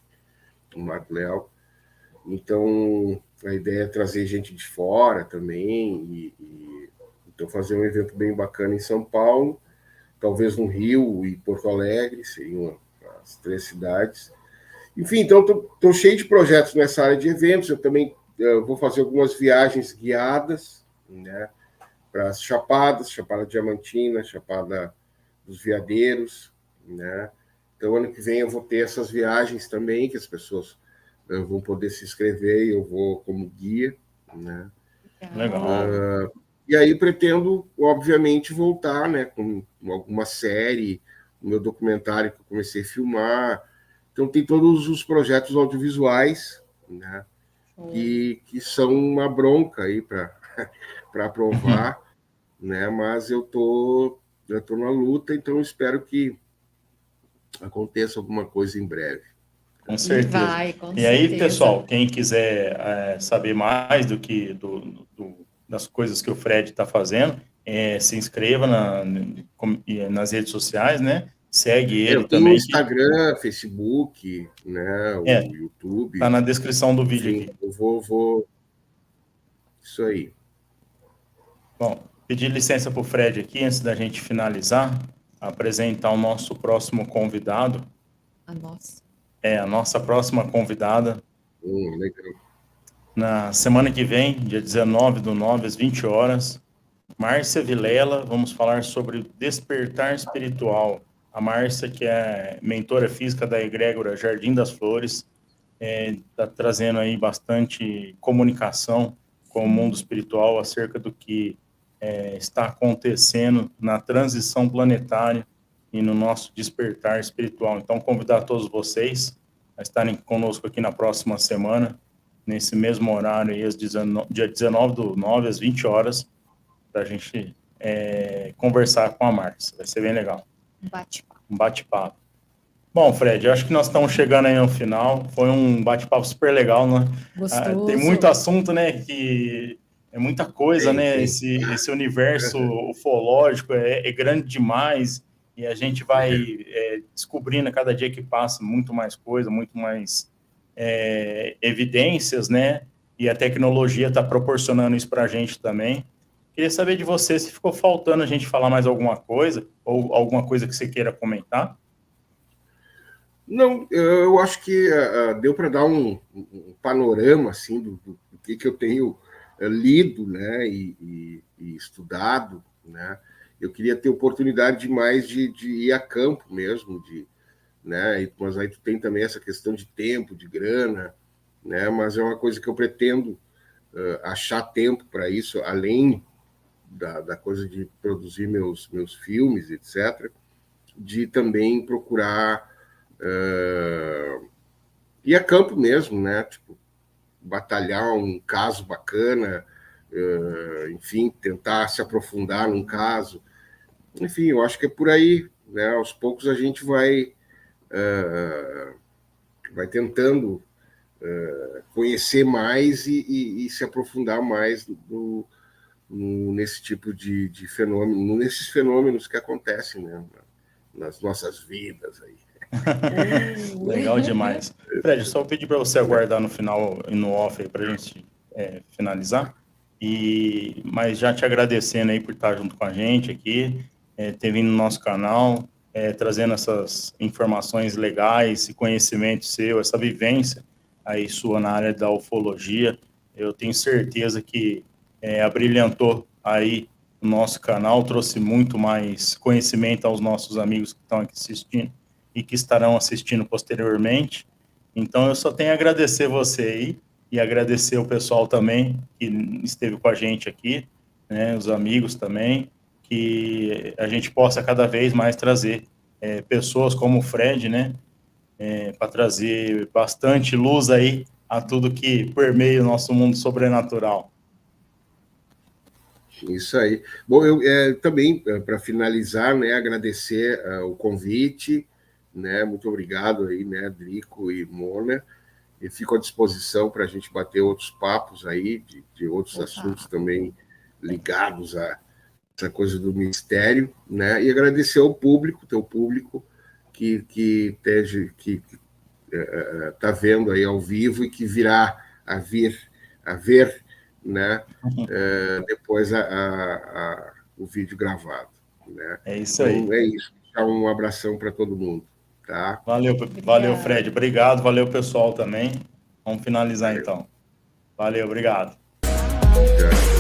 o Marco Leal. Então, a ideia é trazer gente de fora também, então fazer um evento bem bacana em São Paulo, talvez no Rio e Porto Alegre, seriam as 3 cidades. Enfim, então estou cheio de projetos nessa área de eventos, eu também vou fazer algumas viagens guiadas, né, para as Chapadas, Chapada Diamantina, Chapada dos Veadeiros, né? Então, ano que vem eu vou ter essas viagens também, que as pessoas vão poder se inscrever e eu vou como guia, né? Legal. E aí pretendo, obviamente, voltar, né, com alguma série, o meu documentário que eu comecei a filmar. Então, tem todos os projetos audiovisuais, né, que são uma bronca aí para aprovar, né, mas eu tô na luta, então espero que aconteça alguma coisa em breve. Com certeza. Com e aí, certeza. Pessoal, quem quiser saber mais das coisas que o Fred está fazendo, se inscreva nas redes sociais, né? Segue ele eu tenho também. Instagram, Facebook, né? O YouTube. Tá na descrição do vídeo. Enfim, aqui. Eu vou. Isso aí. Bom, pedir licença para o Fred aqui, antes da gente finalizar, apresentar o nosso próximo convidado. A nossa próxima convidada. Legal. Na semana que vem, dia 19/9, às 20 horas, Márcia Vilela, vamos falar sobre despertar espiritual. A Márcia, que é mentora física da egrégora Jardim das Flores, está trazendo aí bastante comunicação com o mundo espiritual acerca do que está acontecendo na transição planetária e no nosso despertar espiritual. Então, convidar todos vocês a estarem conosco aqui na próxima semana, nesse mesmo horário, aí, dia 19/9, às 20 horas, para a gente conversar com a Márcia. Vai ser bem legal. Um bate-papo. Bom, Fred, eu acho que nós estamos chegando aí no final. Foi um bate-papo super legal, né? Tem muito assunto, né? Que é muita coisa, né? Esse universo ufológico é grande demais e a gente vai descobrindo a cada dia que passa muito mais coisa, muito mais evidências, né? E a tecnologia está proporcionando isso para a gente também. Queria saber de você se ficou faltando a gente falar mais alguma coisa ou alguma coisa que você queira comentar. Não, eu acho que deu para dar um panorama assim do que eu tenho lido, né, e estudado, né. Eu queria ter oportunidade de mais de ir a campo mesmo, né, mas aí tu tem também essa questão de tempo, de grana, né, mas é uma coisa que eu pretendo achar tempo para isso, além da coisa de produzir meus filmes, etc., de também procurar ir a campo mesmo, né? Tipo, batalhar um caso bacana, enfim, tentar se aprofundar num caso. Enfim, eu acho que é por aí, né? Aos poucos a gente vai tentando conhecer mais e se aprofundar mais nesse tipo de fenômeno, nesses fenômenos que acontecem, né? Nas nossas vidas aí. Legal demais. Fred, só pedir para você aguardar no final e no off aí para a gente finalizar. Mas já te agradecendo aí por estar junto com a gente aqui, ter vindo no nosso canal, trazendo essas informações legais, esse conhecimento seu, essa vivência aí sua na área da ufologia. Eu tenho certeza que abrilhantou aí o nosso canal, trouxe muito mais conhecimento aos nossos amigos que estão aqui assistindo e que estarão assistindo posteriormente. Então, eu só tenho a agradecer você aí e agradecer o pessoal também que esteve com a gente aqui, né, os amigos também, que a gente possa cada vez mais trazer pessoas como o Fred, né, para trazer bastante luz aí a tudo que permeia o nosso mundo sobrenatural. Isso aí. Bom, eu também, para finalizar, né, agradecer o convite, né, muito obrigado aí, né, Drico e Mona, e fico à disposição para a gente bater outros papos aí, de outros assuntos também ligados a essa coisa do mistério, né, e agradecer ao público, teu público, que está vendo aí ao vivo e que virá a ver, né, depois o vídeo gravado, né? É isso aí. Então, é isso. Um abração para todo mundo, tá? Valeu, Fred. Obrigado, valeu, pessoal, também. Vamos finalizar, então. Valeu, obrigado. Tchau.